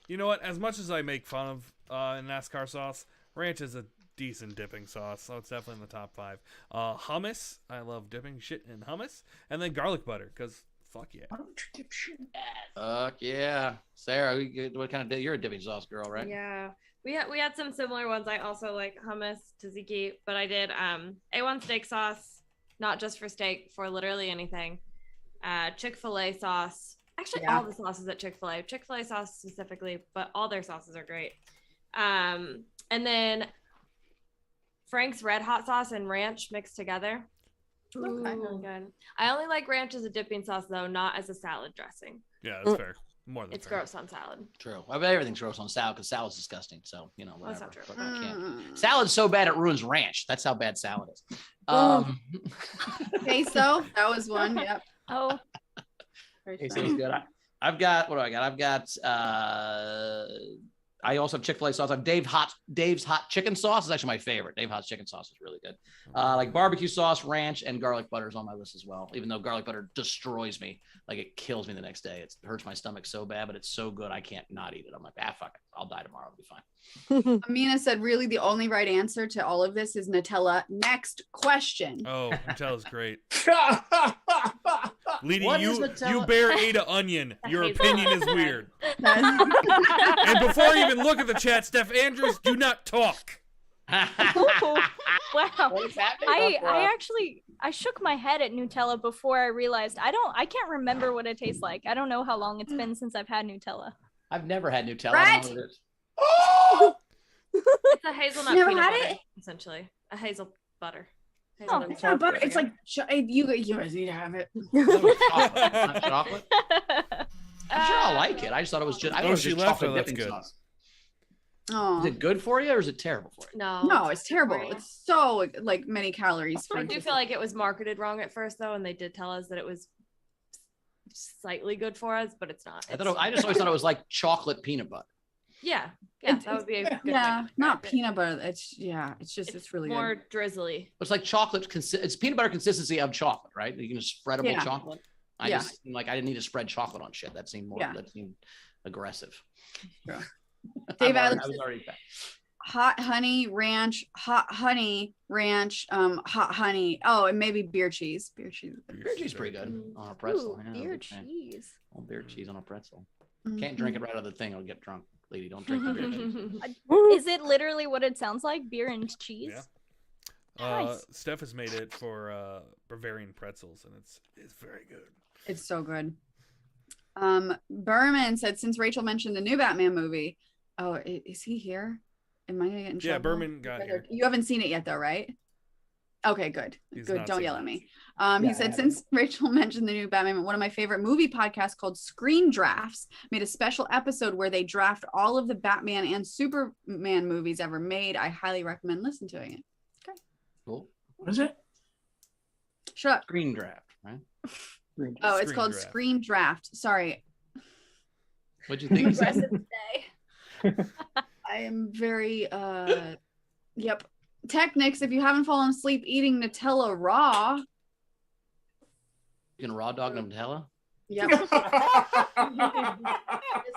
You know what? As much as I make fun of NASCAR sauce, ranch is a decent dipping sauce, so it's definitely in the top 5. Hummus. I love dipping shit in hummus, and then garlic butter, because fuck yeah. Fuck yeah. Sarah, what kind of you're a dipping sauce girl, right? Yeah. We had some similar ones. I also like hummus, tzatziki, but I did A1 steak sauce, not just for steak, for literally anything. Chick-fil-A sauce. Actually, all the sauces at Chick-fil-A. Chick-fil-A sauce specifically, but all their sauces are great. And then Frank's Red Hot sauce and ranch mixed together. Ooh, really good. I only like ranch as a dipping sauce, though, not as a salad dressing. Yeah, that's fair. More than it's fair. gross on salad. True. I mean, everything's gross on salad because salad's disgusting. So, you know, whatever. That's not true. But I can't. Salad's so bad it ruins ranch. That's how bad salad is. Queso. That was one. Yep. Oh. Queso's good. I've got, what do I got? I've got, I also have Chick-fil-A sauce. I have Dave's hot chicken sauce is actually my favorite. Dave Hot's chicken sauce is really good. Like barbecue sauce, ranch, and garlic butter is on my list as well. Even though garlic butter destroys me, like it kills me the next day. It hurts my stomach so bad, but it's so good I can't not eat it. I'm like, fuck it, I'll die tomorrow. It'll be fine. Amina said, really, the only right answer to all of this is Nutella. Next question. Oh, Nutella's great. Leedy, What is you Nutella? bare ate an onion. Your hate opinion is weird. And before you even look at the chat, Steph Andrews, do not talk. Oh, wow. What is happening? I shook my head at Nutella before I realized I can't remember what it tastes like. I don't know how long it's been since I've had Nutella. I've never had Nutella. Brett? I don't know what it is. It's a hazelnut Never peanut had butter, it? essentially. A hazel butter. Oh, It's not butter. It's like you guys need to have it. Not chocolate. I'm sure I'll like it. I just thought it was just. I thought it was she just left, chocolate oh, that's dipping good. sauce. Oh Is it good for you or is it terrible for you? No, it's terrible. It's so like many calories. I do feel like it was marketed wrong at first, though, and they did tell us that it was slightly good for us, but it's not. I just always thought it was like chocolate peanut butter. Yeah, that would be a good yeah, way to not describe it. peanut butter. It's really more good. drizzly. It's like chocolate. It's peanut butter consistency of chocolate, right? You can just spreadable Yeah. chocolate. I didn't need to spread chocolate on shit. That seemed aggressive. True. I Dave was Adams- already back. Hot honey ranch, hot honey ranch, hot honey. Oh, and maybe beer cheese. Beer cheese. Beer cheese is pretty good on a pretzel. Ooh, Yeah, beer big fan. cheese. Oh, beer cheese on a pretzel. Mm-hmm. Can't drink it right out of the thing. I'll get drunk. Lady, don't drink the beer cheese. Is it literally what it sounds like? Beer and cheese? Yeah. Nice. Steph has made it for Bavarian pretzels, and it's very good. It's so good. Berman said, since Rachel mentioned the new Batman movie, oh, is he here? Am I gonna get in trouble? Yeah, Berman got here. You haven't seen it yet, though, right? Okay, good. He's Good. not Don't seen yell it. at me. He Yeah, said, I since Rachel mentioned the new Batman, one of my favorite movie podcasts called Screen Drafts made a special episode where they draft all of the Batman and Superman movies ever made. I highly recommend listening to it. Okay. Cool. What is it? Shut up. Screen draft, right? Oh, it's Screen called Draft. Screen Draft. Sorry. What'd you think? Aggressive today. I am very yep. Technics, if you haven't fallen asleep eating Nutella raw. You can raw dog Nutella? Yep. It's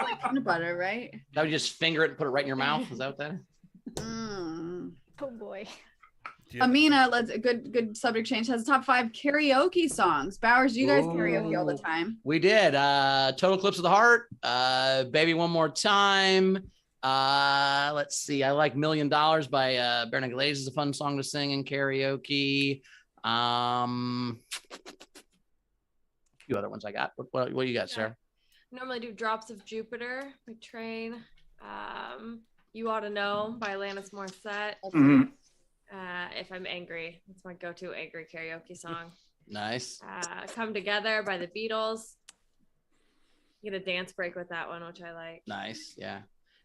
like peanut butter, right? That would you just finger it and put it right in your mouth? Is that what that is? Mm. Oh boy. Yeah. Amina, let's good subject change. Has top 5 karaoke songs. Bowers, you guys karaoke all the time. We did. Total Eclipse of the Heart. Baby One More Time. Let's see. I like $1 Million by Bernard Glaze is a fun song to sing in karaoke. A few other ones I got. What do you got, Sarah? Normally do Drops of Jupiter by Train. You Ought to Know by Alanis Morissette. If I'm angry, that's my go-to angry karaoke song. Nice. Come Together by the Beatles. You get a dance break with that one, which I like. Nice. Yeah.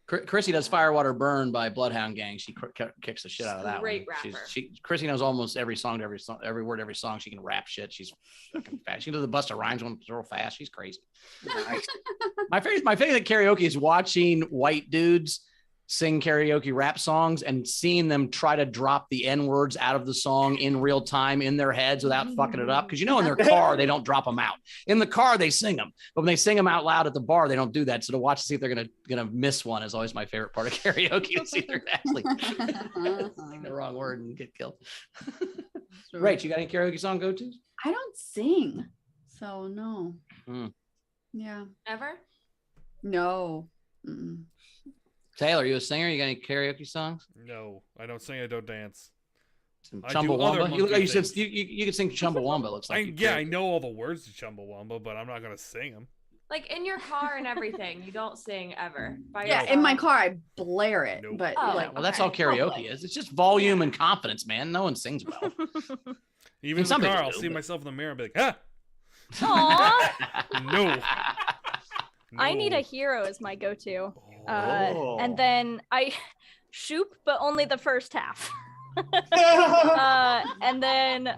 Chrissy does Firewater Burn by Bloodhound Gang. She kicks the shit out of that Great one. rapper. Chrissy knows almost every song to every song, every word, every song. She can rap shit. She's fucking fast. She can do the Busta Rhymes one real fast. She's crazy. My favorite karaoke is watching white dudes sing karaoke rap songs and seeing them try to drop the N words out of the song in real time in their heads without fucking it up. Because in their car, they don't drop them out. In the car, they sing them. But when they sing them out loud at the bar, they don't do that. So to watch to see if they're gonna miss one is always my favorite part of karaoke. To see if they're actually sing the wrong word and get killed. Rach, you got any karaoke song go-tos? I don't sing. So no. Yeah. Ever? No. Mm-mm. Taylor, you a singer? You got any karaoke songs? No, I don't sing. I don't dance. Chumbawamba. You look like you could sing Chumbawamba. Looks like I know all the words to Chumbawamba, but I'm not gonna sing them. Like in your car and everything, you don't sing ever. In my car I blare it. Nope. But that's all karaoke is. It's just volume and confidence, man. No one sings well. Even in the car, I'll see myself in the mirror and be like, No. I Need a Hero is my go-to. And then I Shoop, but only the first half. And then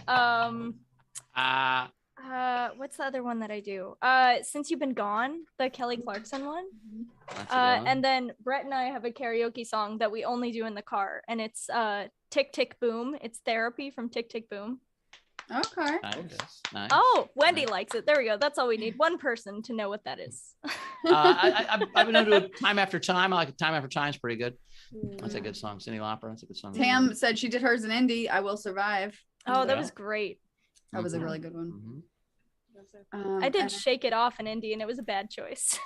what's the other one that I do? Since You've Been Gone, the Kelly Clarkson one. And then Brett and I have a karaoke song that we only do in the car, and it's Tick Tick Boom. It's Therapy from Tick Tick Boom. Okay. Nice. Oh, Wendy likes it. There we go. That's all we need. One person to know what that is. I've been into it Time After Time. I like Time After Time. It's pretty good. That's a good song. Cyndi Lauper. That's a good song. Tam said she did hers in Indie. I Will Survive. Oh, that was great. That was a really good one. I did Shake It Off in Indie, and it was a bad choice.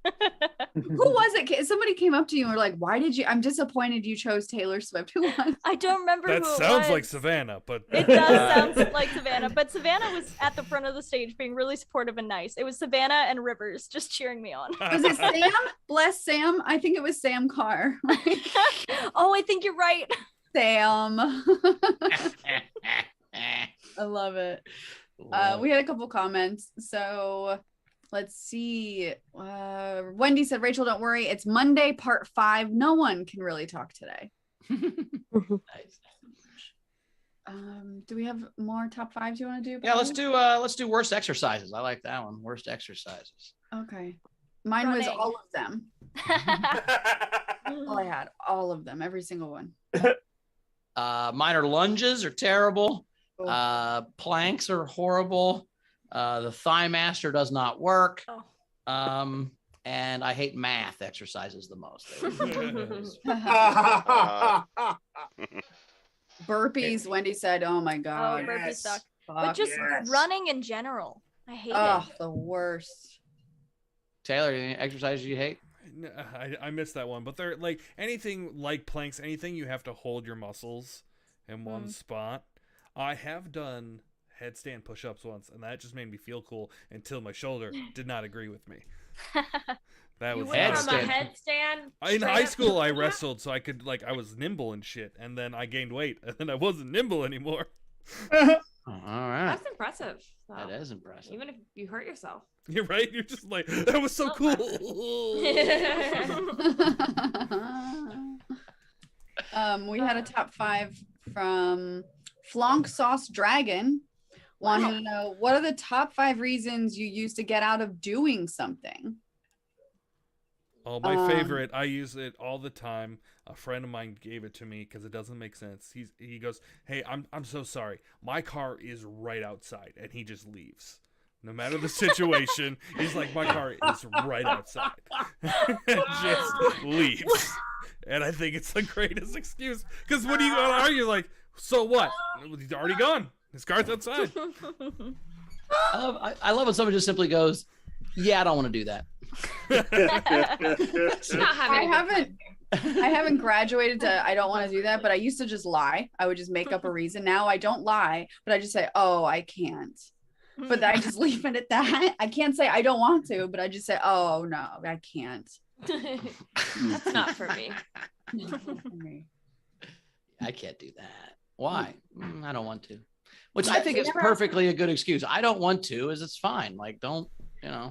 Who was it? Somebody came up to you and were like, "Why did you? I'm disappointed you chose Taylor Swift." Who was? I don't remember. That who it sounds was. like Savannah, but it does sound like Savannah. But Savannah was at the front of the stage, being really supportive and nice. It was Savannah and Rivers just cheering me on. Was it Sam? Bless Sam. I think it was Sam Carr. Oh, I think you're right. Sam. I love it. We had a couple comments. So let's see. Wendy said, Rachel, don't worry. It's Monday, part 5. No one can really talk today. Nice. Do we have more top 5s you want to do? Yeah, let's do worst exercises. I like that one. Worst exercises. Okay. Mine was all of them. All I had. All of them. Every single one. Minor lunges are terrible. Planks are horrible. The thigh master does not work. And I hate math exercises the most. Burpees, Wendy said, oh my God. Oh, burpees suck. But just running in general. I hate it. Oh, the worst. Taylor, any exercises you hate? I missed that one, but they're like anything like planks, anything you have to hold your muscles in one spot. I have done headstand push-ups once, and that just made me feel cool until my shoulder did not agree with me. That was from a headstand. In high school, I wrestled, so I could I was nimble and shit, and then I gained weight, and then I wasn't nimble anymore. All right. That's impressive. So. That is impressive. Even if you hurt yourself. You're right. You're just like, that was so cool. We had a top 5 from Flonk Sauce Dragon. Wanted to know, what are the top 5 reasons you use to get out of doing something? Oh, my favorite. I use it all the time. A friend of mine gave it to me because it doesn't make sense. He goes, hey, I'm so sorry. My car is right outside, and he just leaves. No matter the situation, he's like, my car is right outside. And just leaves. And I think it's the greatest excuse. Because when you are, you're like, So what? He's already gone. His car's outside. I love when someone just simply goes, "Yeah, I don't want to do that." I haven't graduated to I don't want to do that, but I used to just lie. I would just make up a reason. Now I don't lie, but I just say, "Oh, I can't." But I just leave it at that. I can't say I don't want to, but I just say, "Oh no, I can't." That's not for me. I can't do that. Why? I don't want to. Which I think is perfectly a good excuse. I don't want to, it's fine. Like, don't, Yeah.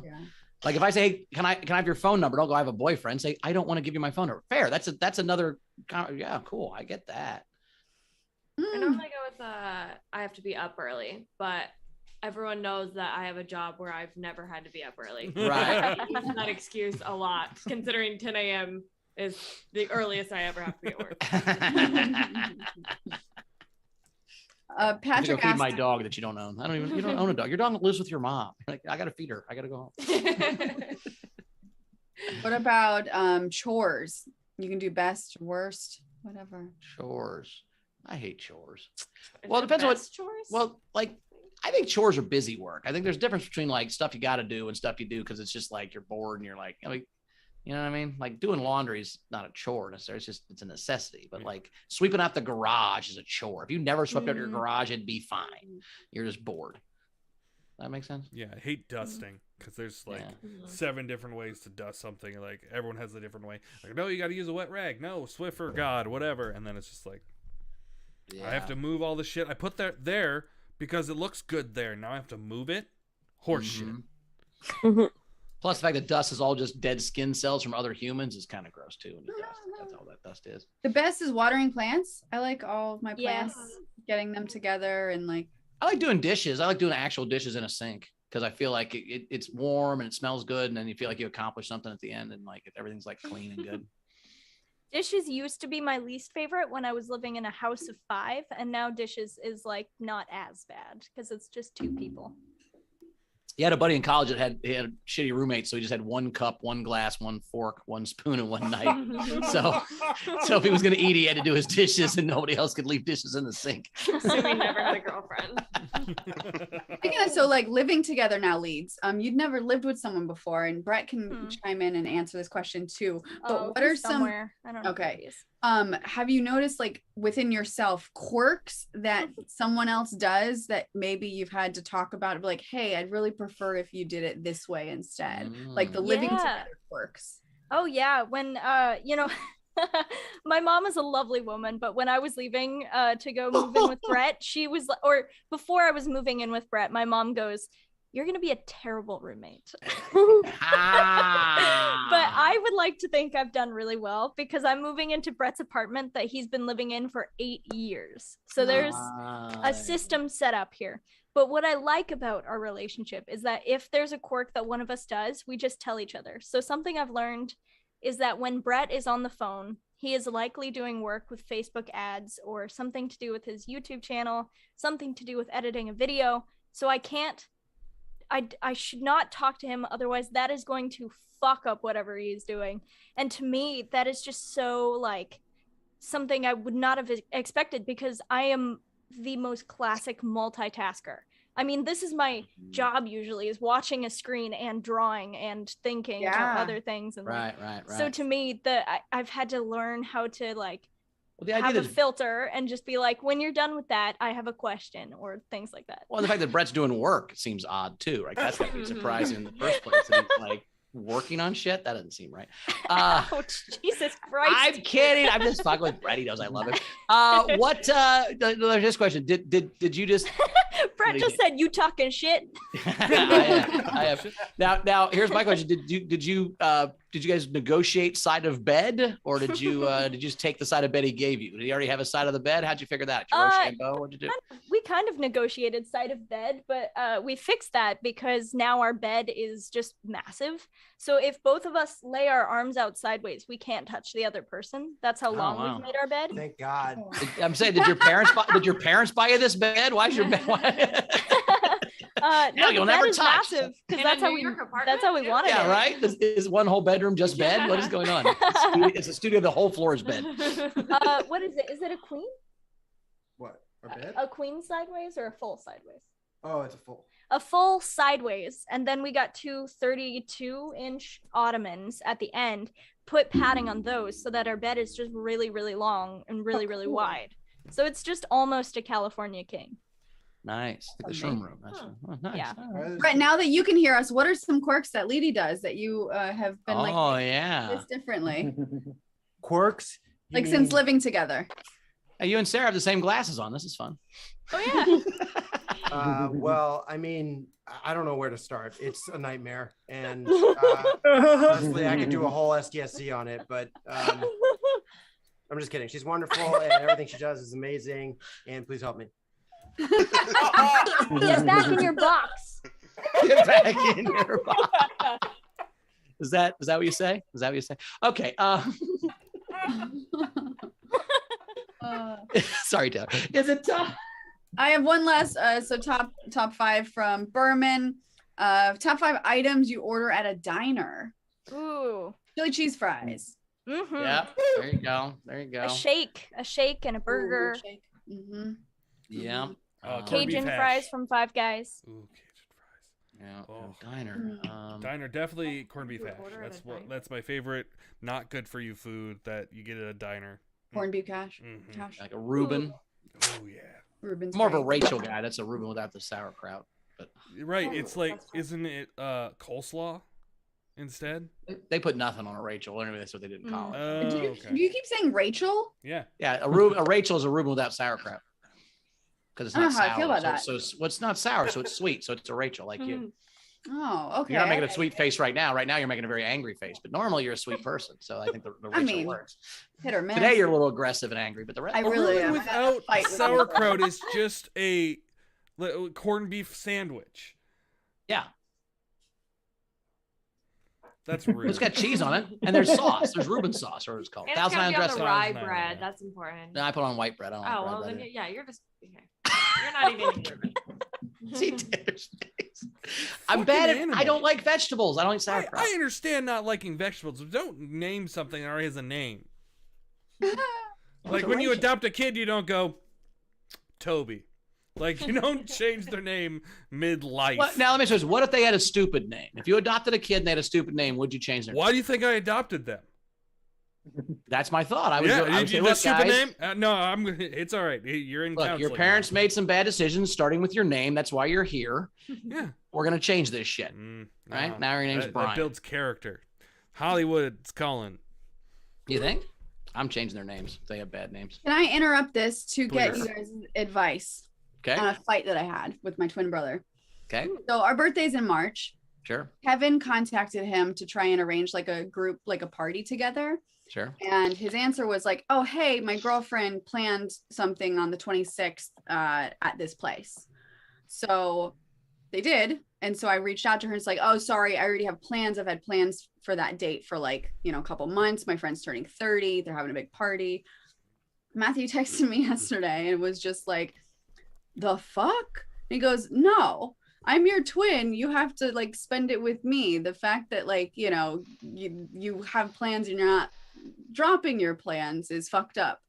Like if I say, hey, can I have your phone number? Don't go, I have a boyfriend. Say, I don't want to give you my phone number. Fair. That's another, yeah, cool. I get that. I normally go with I have to be up early, but everyone knows that I have a job where I've never had to be up early. Right. I use that excuse a lot, considering 10 a.m. is the earliest I ever have to be at work. Patrick feed my dog that you don't own. You don't own a dog. Your dog lives with your mom. Like, I gotta feed her. I gotta go home. What about chores? You can do best, worst, whatever. Chores. I hate chores. Well, it depends on what chores. Well, like I think chores are busy work. I think there's a difference between like stuff you got to do and stuff you do because it's just like you're bored and you're like, you know what I mean? Like doing laundry is not a chore necessarily. It's a necessity. But like sweeping out the garage is a chore. If you never swept out your garage, it'd be fine. You're just bored. That makes sense? Yeah, I hate dusting because there's like 7 different ways to dust something. Like everyone has a different way. Like, no, you got to use a wet rag. No, Swiffer, God, whatever. And then it's just like, I have to move all the shit. I put that there because it looks good there. Now I have to move it. Horse shit. Plus, the fact that dust is all just dead skin cells from other humans is kind of gross too. When you dust. That's all that dust is. The best is watering plants. I like all of my plants, getting them together and like. I like doing dishes. I like doing actual dishes in a sink because I feel like it's warm and it smells good, and then you feel like you accomplished something at the end, and like everything's like clean and good. Dishes used to be my least favorite when I was living in a house of 5, and now dishes is like not as bad because it's just 2 people. He had a buddy in college that had a shitty roommate, so he just had 1 cup, 1 glass, 1 fork, 1 spoon, and 1 knife. so if he was going to eat, he had to do his dishes, and nobody else could leave dishes in the sink. So we never had a girlfriend. Speaking of, so like living together now leads. You'd never lived with someone before, and Brett can chime in and answer this question too. But what are somewhere? I don't know. Okay. Have you noticed like within yourself quirks that someone else does that maybe you've had to talk about, like, hey, I'd really prefer if you did it this way instead, like the living together quirks? Oh yeah, when my mom is a lovely woman, but when I was leaving to go move in with Brett, she was, or before I was moving in with Brett, my mom goes, "You're going to be a terrible roommate." But I would like to think I've done really well because I'm moving into Brett's apartment that he's been living in for 8 years. So there's a system set up here. But what I like about our relationship is that if there's a quirk that one of us does, we just tell each other. So something I've learned is that when Brett is on the phone, he is likely doing work with Facebook ads or something to do with his YouTube channel, something to do with editing a video. So I should not talk to him, otherwise that is going to fuck up whatever he's doing. And to me, that is just so like something I would not have expected because I am the most classic multitasker. I mean, this is my job usually, is watching a screen and drawing and thinking about other things. And right. So to me, I've had to learn how to like the have a filter and just be like, when you're done with that, I have a question or things like that. Well, the fact that Brett's doing work seems odd too, right? That's gotta be surprising in the first place. And he's like working on shit. That doesn't seem right. Ouch, Jesus Christ. I'm kidding. I'm just fucking with Brett. He knows I love him. This question. Did you just Brett just said, "You talking shit?" I have. Now here's my question. Did you guys negotiate side of bed, or did you just take the side of bed he gave you? Did he already have a side of the bed? How'd you figure that out? Rochambeau? What'd you do? We kind of negotiated side of bed, but we fixed that because now our bed is just massive. So if both of us lay our arms out sideways, we can't touch the other person. That's how long we've made our bed. Thank God. I'm saying, did your parents buy you this bed? Why's your bed? No, you'll never touch. Because that's how we wanted it. Yeah, right. Is one whole bedroom just bed? What is going on? It's a studio. The whole floor is bed. What is it? Is it a queen? What? Our bed? A queen sideways or a full sideways? Oh, it's a full. A full sideways, and then we got two 32-inch ottomans at the end. Put padding on those so that our bed is just really, really long and really, really wide. So it's just almost a California king. Nice. Like the shroom room. Nice. Yeah. Right, now that you can hear us, what are some quirks that Leedy does that you have been yeah. this differently? Quirks? Like since living together. Hey, you and Sarah have the same glasses on. This is fun. Oh yeah. Well, I mean, I don't know where to start. It's a nightmare, and honestly, I could do a whole SDSC on it, but I'm just kidding. She's wonderful, and everything she does is amazing. And please help me. Get back in your box. Get back in your box. Is that what you say? Is that what you say? Okay. Sorry, Taylor. Is it top? I have one last. So top 5 from Berman. Top 5 items you order at a diner. Ooh. Chili cheese fries. Mm-hmm. Yeah. There you go. There you go. A shake and a burger. Ooh, shake. Mm-hmm. Yeah. Cajun fries from Five Guys. Ooh, Cajun fries. Yeah. Diner. Diner, definitely corned beef hash. That's my favorite. Not good for you food that you get at a diner. Corned beef hash. Like a Reuben. Oh yeah. Reuben's more of a great. Rachel guy. That's a Reuben without the sauerkraut. But right, it's like, isn't it coleslaw instead? They put nothing on a Rachel. Anyway, that's what they didn't call it. Do you keep saying Rachel? Yeah. Yeah, a Rachel is a Reuben without sauerkraut. Because it's I not don't know how sour. I feel about that. So it's not sour, so it's sweet. So it's a Rachel like you. Oh, okay. You're not making a sweet face right now. Right now, you're making a very angry face. But normally, you're a sweet person. So I think the Rachel works. Hit or miss. Today, you're a little aggressive and angry, but the rest. I really am. Without sauerkraut is just a corned beef sandwich. Yeah. That's rude. It's got cheese on it, and there's sauce. There's Reuben sauce, or it's called. And it's gotta be on the dressing. rye bread. That's important. No, I put on white bread. I don't like well, bread then yeah, you're just okay. You're not even here. See, I'm bad at. I don't like vegetables. I don't like sauerkraut. I understand not liking vegetables, but don't name something that already has a name. Like when you adopt a kid, you don't go Toby. Like you don't change their name mid-life. Now let me ask you this: what if they had a stupid name? If you adopted a kid and they had a stupid name, would you change their name? Why do you think I adopted them? That's my thought. I would say, that look, stupid guys, name? No, it's all right. You're in counseling. Your parents made some bad decisions, starting with your name. That's why you're here. Yeah. We're gonna change this shit. Right now, your name's Brian. That builds character. Hollywood's calling. You think? I'm changing their names. They have bad names. Can I interrupt this to get you guys' advice on a fight that I had with my twin brother? Okay. So our birthday's in March. Sure. Kevin contacted him to try and arrange like a group, like a party together. Sure. And his answer was like, oh, hey, my girlfriend planned something on the 26th at this place. So they did. And so I reached out to her and it's like, oh, sorry, I already have plans. I've had plans for that date for like, a couple months. My friend's turning 30. They're having a big party. Matthew texted me yesterday and was just like, the fuck? And he goes, no, I'm your twin. You have to like spend it with me. The fact that like, you have plans and you're not dropping your plans is fucked up.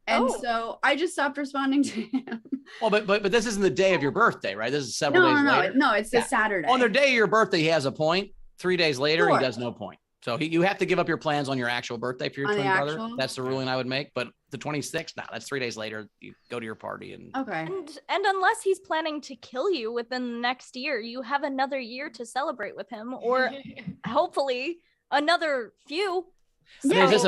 And so I just stopped responding to him. Well, but this isn't the day of your birthday, right? This is several days later. No, it's this Saturday. On the day of your birthday, he has a point. 3 days later, he does no point. So you have to give up your plans on your actual birthday for your twin brother. That's the ruling I would make. But the 26th, that's 3 days later. You go to your party and okay. And unless he's planning to kill you within the next year, you have another year to celebrate with him, or hopefully another few. Yeah. Is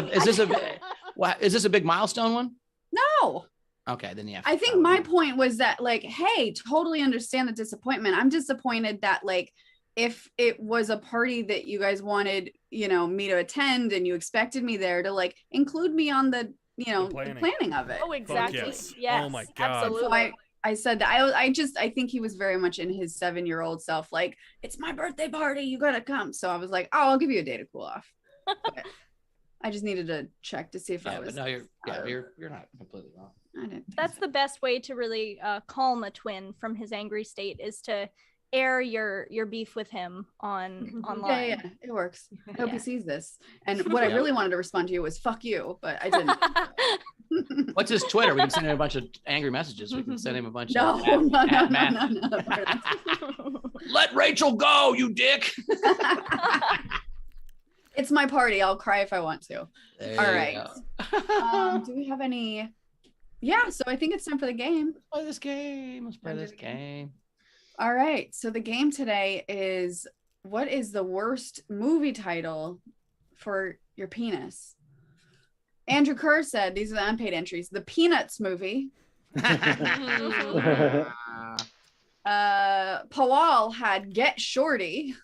this a big milestone one? No. Okay, then yeah. I think my point was that like, hey, totally understand the disappointment. I'm disappointed that like, if it was a party that you guys wanted, me to attend and you expected me there to like include me on the planning of it. Oh, exactly. Yes. Oh my God. Absolutely. So I said that I think he was very much in his 7-year-old self. Like, it's my birthday party. You got to come. So I was like, oh, I'll give you a day to cool off. But I just needed to check to see if I was. But no, you're not completely wrong. That's the best way to really calm a twin from his angry state, is to air your beef with him online. Yeah, it works. I hope he sees this. And what I really wanted to respond to you was fuck you, but I didn't. What's his Twitter? We can send him a bunch of angry messages. We can send him a bunch No, of no. Let Rachel go, you dick. It's my party. I'll cry if I want to. There All you right. go. Do we have any? Yeah, so I think it's time for the game. Let's play this game. Let's play this game. All right. So the game today is, what is the worst movie title for your penis? Andrew Kerr said, these are the unpaid entries. The Peanuts movie. Pawal had Get Shorty.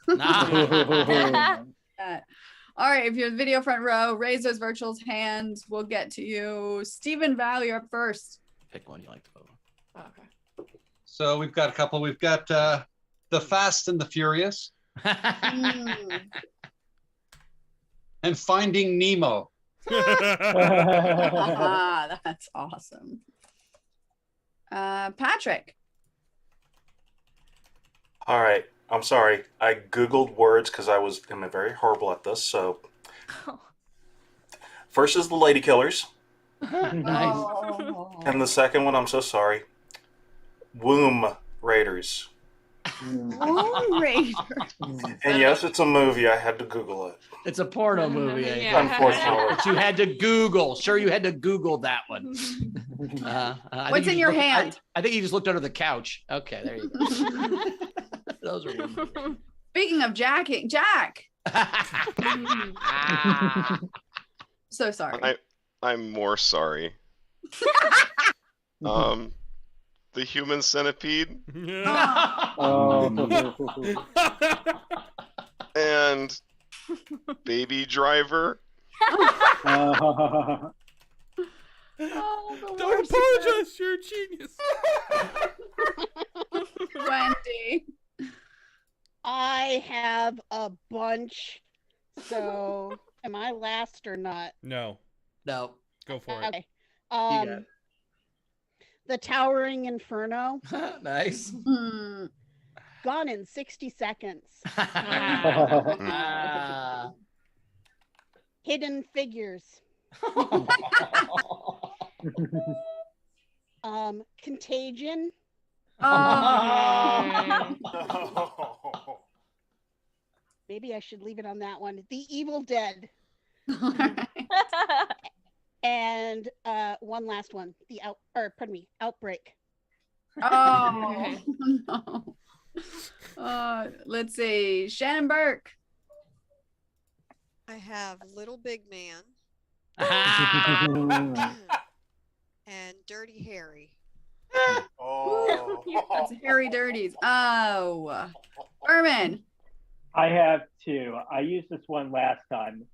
All right, if you're in the video front row, raise those virtual hands. We'll get to you. Stephen Val, you're up first. Pick one you like to vote on. Okay. So we've got a couple. We've got The Fast and the Furious and Finding Nemo. That's awesome. Patrick. All right. I'm sorry. I Googled words because am very horrible at this. So first is the Lady Killers. Nice. Oh. And the second one, I'm so sorry. Womb Raiders. Womb Raiders. And yes, it's a movie. I had to Google it. It's a porno movie. Yeah. Unfortunately. But you had to Google. Sure, you had to Google that one. What's in your hand? I think you just looked under the couch. Okay, there you go. Those are Speaking of jacking, Jack. So sorry. I'm more sorry. The Human Centipede and Baby Driver. Don't apologize. You're a genius. Wendy. I have a bunch. So am I last or not? No. No. Go for it. Okay. You got it. The Towering Inferno. Nice. Gone in 60 seconds. Hidden Figures. Contagion. Maybe I should leave it on that one. The Evil Dead. And one last one. Outbreak. Oh no. Let's see. Shannon Burke. I have Little Big Man and Dirty Harry. That's Harry Dirties. Oh, Herman. I have two. I used this one last time,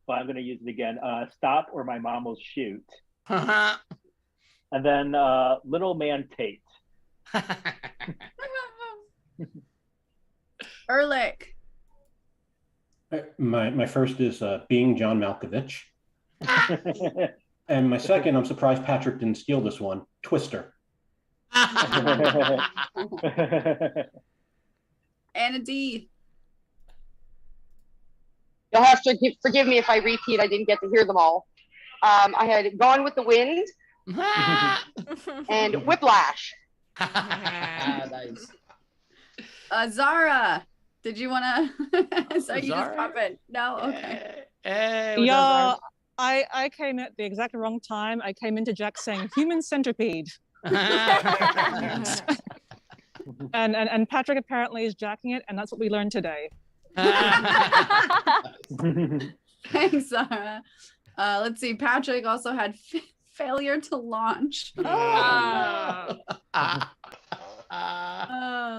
but I'm going to use it again. Stop or My Mom Will Shoot. And then Little Man Tate. Ehrlich. My first is Being John Malkovich. And my second, I'm surprised Patrick didn't steal this one, Twister. Anna D. You'll have to forgive me if I repeat. I didn't get to hear them all. I had Gone with the Wind and Whiplash. Nice. Zara, did you want to? So you Zara? just pop in? No, okay. Hey, Yeah, I came at the exact wrong time. I came into Jack saying Human Centipede. and Patrick apparently is jacking it, and that's what we learned today. Thanks, Zara. Let's see. Patrick also had failure to launch.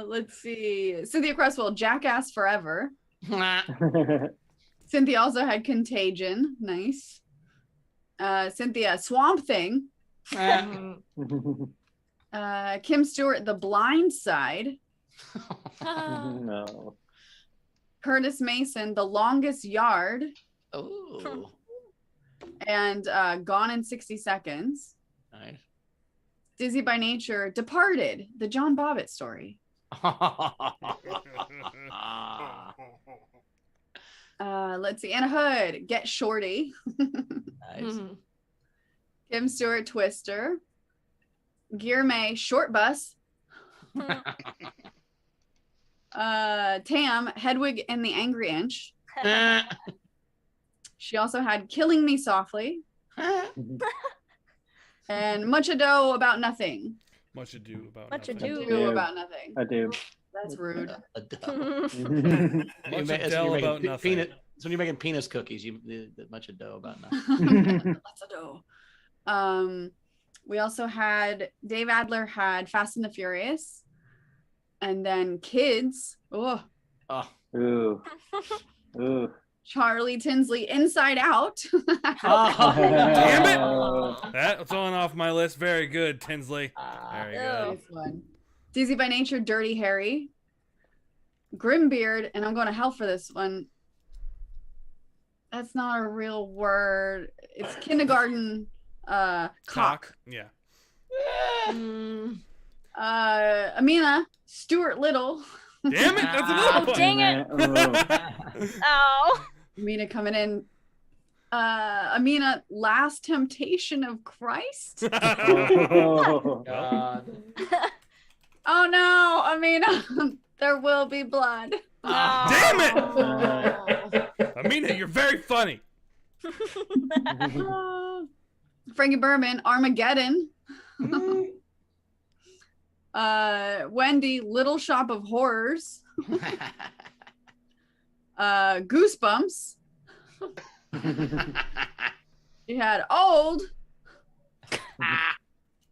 Let's see. Cynthia Cresswell, Jackass Forever. Cynthia also had Contagion. Nice. Cynthia, Swamp Thing. Kim Stewart, The Blind Side. No. Curtis Mason, The Longest Yard. Oh. And Gone in 60 Seconds. Nice. Dizzy by Nature, Departed, the John Bobbitt story. Let's see. Anna Hood, Get Shorty. Nice. Kim Stewart, Twister. Gear Short Bus. Tam, Hedwig and the Angry Inch. She also had Killing Me Softly. And Much Ado About Nothing. Much ado about Much nothing. ado About nothing. I do. That's rude. Much ado about nothing. So when you're making penis cookies, much ado about nothing. Lots of dough. We also had Dave Adler had Fast and the Furious, and then Kids. Oh, Ooh. Ooh. Charlie Tinsley, Inside Out. Damn it! That's on off my list. Very good, Tinsley. Very good. Nice one. Dizzy by Nature, Dirty Harry. Grimbeard, and I'm going to hell for this one. That's not a real word. It's kindergarten. Cock. Yeah. Amina, Stuart Little. Damn it! That's another one. Dang it! Oh. Amina coming in. Amina, Last Temptation of Christ. Oh, God. Oh no, Amina, There Will Be Blood. Damn it! Amina, you're very funny. Frankie Berman, Armageddon. Wendy, Little Shop of Horrors. Goosebumps. She had Old.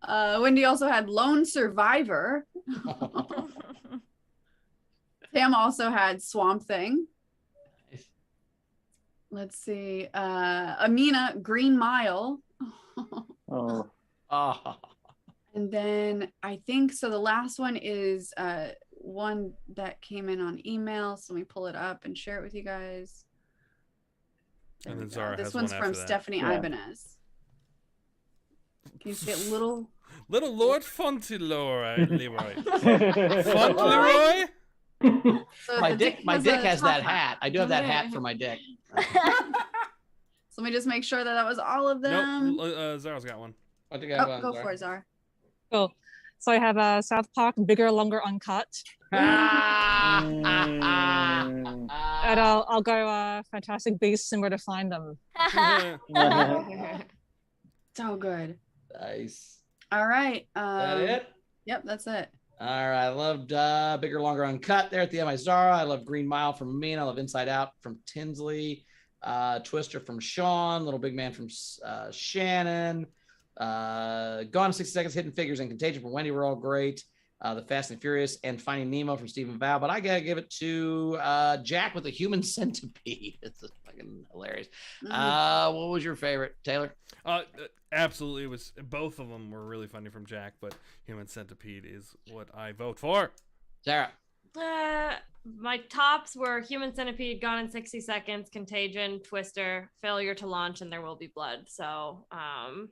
Wendy also had Lone Survivor. Tam also had Swamp Thing. Let's see. Amina, Green Mile. Oh. And then I think so. The last one is one that came in on email. So let me pull it up and share it with you guys. And then Zara This has one one from after that. Stephanie Yeah. Ibanez. Can you see it? Little Lord Fauntleroy. Fauntleroy? So My the dick has a has top that hat. I do have that hat for my dick. So let me just make sure that that was all of them. Nope. Zara's got one. What do Oh, go for it, Zara. Cool. So I have South Park, Bigger, Longer, Uncut. And I'll go Fantastic Beasts and Where to Find Them. So good. Nice. All right. That it? Yep, that's it. All right. I loved Bigger, Longer, Uncut there at the MI Zara. I love Green Mile from Amina. I love Inside Out from Tinsley. Twister from Sean. Little Big Man from Shannon. Gone in 60 Seconds, Hidden Figures, and Contagion from Wendy were all great. The Fast and Furious and Finding Nemo from Stephen Val. But I got to give it to Jack with the Human Centipede. It's just fucking hilarious. What was your favorite, Taylor? Absolutely. It was both of them were really funny from Jack, but Human Centipede is what I vote for. Sarah. My tops were Human Centipede, Gone in 60 Seconds, Contagion, Twister, Failure to Launch, and There Will Be Blood. So I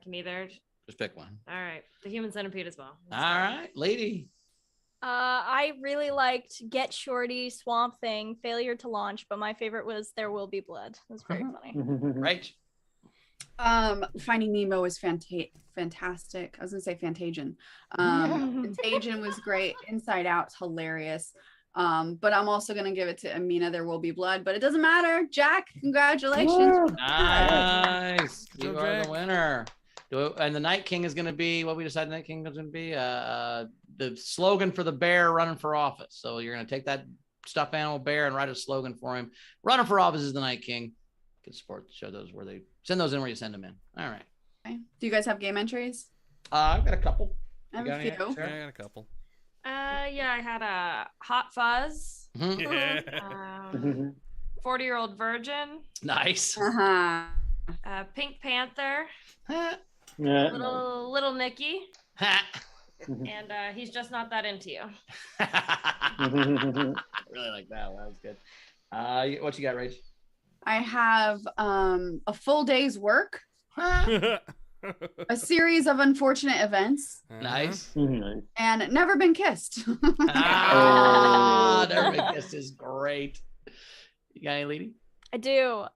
can either just pick one. All right, the Human Centipede as well. All right, lady. I really liked Get Shorty, Swamp Thing, Failure to Launch, but my favorite was There Will Be Blood. It was very funny. Right. Finding Nemo was fantastic. I was gonna say Fantagion. Contagion was great. Inside Out's hilarious. But I'm also gonna give it to Amina. There Will Be Blood, but it doesn't matter. Jack, congratulations. Nice. You are the winner. And the Night King is going to be what we decided the Night King was going to be. The slogan for the bear running for office. So you're going to take that stuffed animal bear and write a slogan for him. Running for office is the Night King. Good support. Show those where they send those in where you send them in. All right. Okay. Do you guys have game entries? I've got a couple. I have a few. Yeah, I got a couple. Yeah, I had a Hot Fuzz. 40-Year-Old Virgin. Nice. Pink Panther. Yeah. Little Nicky. And He's Just Not That Into You. I really like that. That was good. What you got, Rach? I have A Full Day's Work. A Series of Unfortunate Events. Nice. And Never Been Kissed. Never Been Kissed is great. You got any, lady? I do.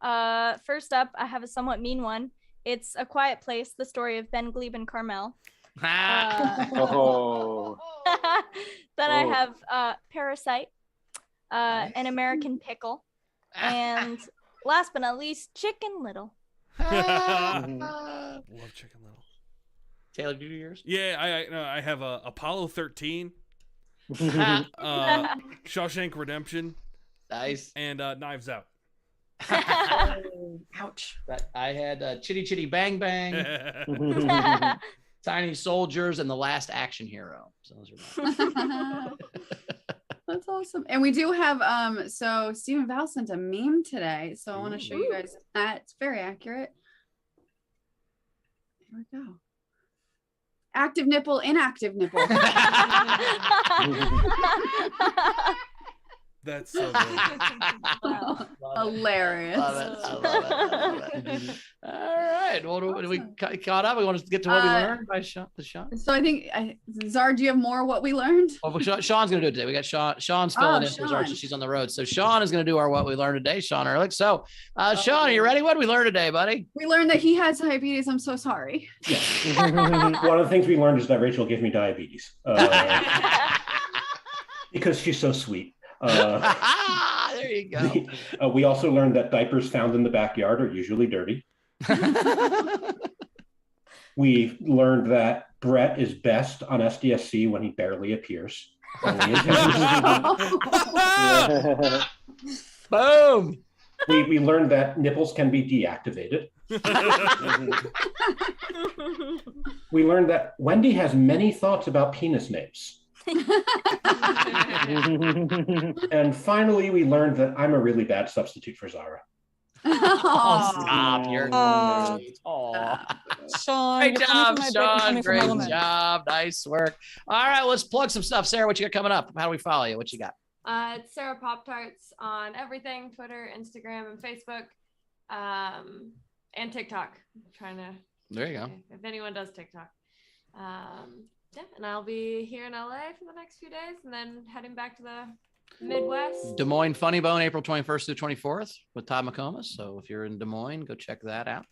First up, I have a somewhat mean one. It's A Quiet Place, the story of Ben, Gleib, and Carmel. Oh. Then I have Parasite, An American Pickle, and last but not least, Chicken Little. Love Chicken Little. Taylor, do yours? Yeah, I have Apollo 13, Shawshank Redemption, nice, and Knives Out. Ouch! But I had Chitty Chitty Bang Bang, Tiny Soldiers, and The Last Action Hero. So those are mine. That's awesome. And we do have so Stephen Val sent a meme today, so I want to show you guys that. It's very accurate. Here we go. Active nipple, inactive nipple. That's so good. Hilarious. Love it. I love it. All right. Well, we caught up. We want to get to what we learned by Sean. So I think, Zara, do you have more what we learned? Well, Sean's going to do it today. We got Sean's filling in for Zara. She's on the road. So Sean is going to do our what we learned today, Sean Ehrlich. So Sean, are you ready? What did we learn today, buddy? We learned that he has diabetes. I'm so sorry. One of the things we learned is that Rachel gives me diabetes because she's so sweet. There you go. We also learned that diapers found in the backyard are usually dirty. We learned that Brett is best on SDSC when he barely appears. Only in Boom. We learned that nipples can be deactivated. We learned that Wendy has many thoughts about penis names. And finally, we learned that I'm a really bad substitute for Zara. Oh, stop. You're Sean, great job, Sean. Great job. Nice work. All right, let's plug some stuff. Sarah, what you got coming up? How do we follow you? What you got? It's Sarah Pop-Tarts on everything, Twitter, Instagram, and Facebook, and TikTok. I'm trying to. There you go. If anyone does TikTok. Yeah, and I'll be here in LA for the next few days, and then heading back to the Midwest. Des Moines Funny Bone, April 21st through 24th with Todd McComas. So if you're in Des Moines, go check that out.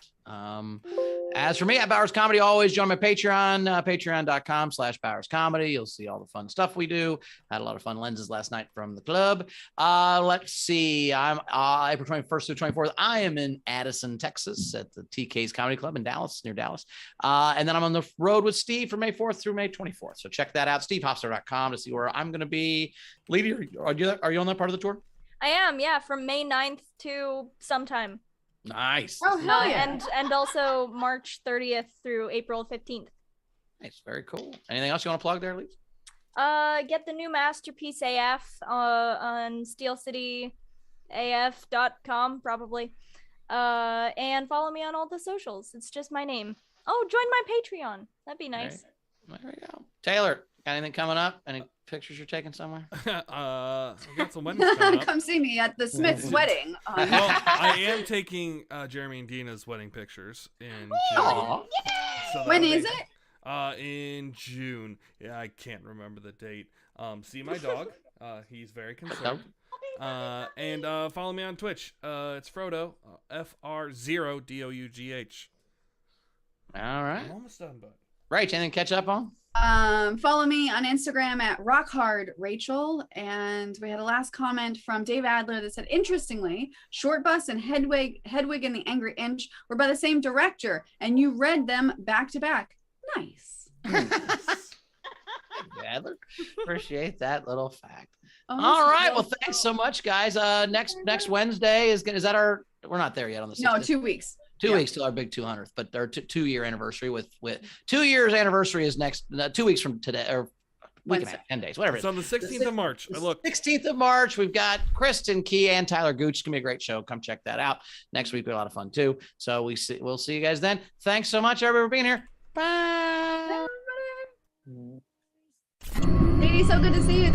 As for me, at Bowers Comedy, always join my Patreon, patreon.com/Bowers Comedy. You'll see all the fun stuff we do. Had a lot of fun lenses last night from the club. Let's see. I'm April 21st through 24th. I am in Addison, Texas at the TK's Comedy Club in Dallas, near Dallas. And then I'm on the road with Steve from May 4th through May 24th. So check that out, stevehofstetter.com to see where I'm going to be. Lady, are you on that part of the tour? I am, yeah, from May 9th to sometime. Nice. Oh, hell yeah. And also March 30th through April 15th. Nice. Very cool. Anything else you want to plug there, Lise? Get the new Masterpiece AF on steelcityaf.com probably. And follow me on all the socials. It's just my name. Oh, join my Patreon. That'd be nice. There we go. Taylor, got anything coming up? Any pictures you're taking somewhere? We got some weddings coming up. Come see me at the Smith's wedding. Well, I am taking Jeremy and Dina's wedding pictures in June. So when is it? In June. Yeah, I can't remember the date. See my dog. He's very concerned. And follow me on Twitch. It's Frodo. FR0DOUGH. All right. I'm almost done, bud. Right. Anything to catch up on? Follow me on Instagram at RockHardRachel. And we had a last comment from Dave Adler that said, interestingly, Short Bus and Hedwig and the Angry Inch were by the same director, and you read them back to back. Nice. Adler, appreciate that little fact. Oh, all right. Well, thanks so much, guys. Next Wednesday is that our? We're not there yet on the 16th. No, 2 weeks. 2 weeks till our big 200th, but our 2-year anniversary with 2 years anniversary is next 2 weeks from today, or week and a half, 10 days, whatever. It's on the 16th of March. Look, 16th of March. We've got Kristen Key and Tyler Gooch. It's gonna be a great show. Come check that out. Next week, we have a lot of fun too. So we'll see you guys then. Thanks so much, everybody, for being here. Bye. Lady, so good to see you.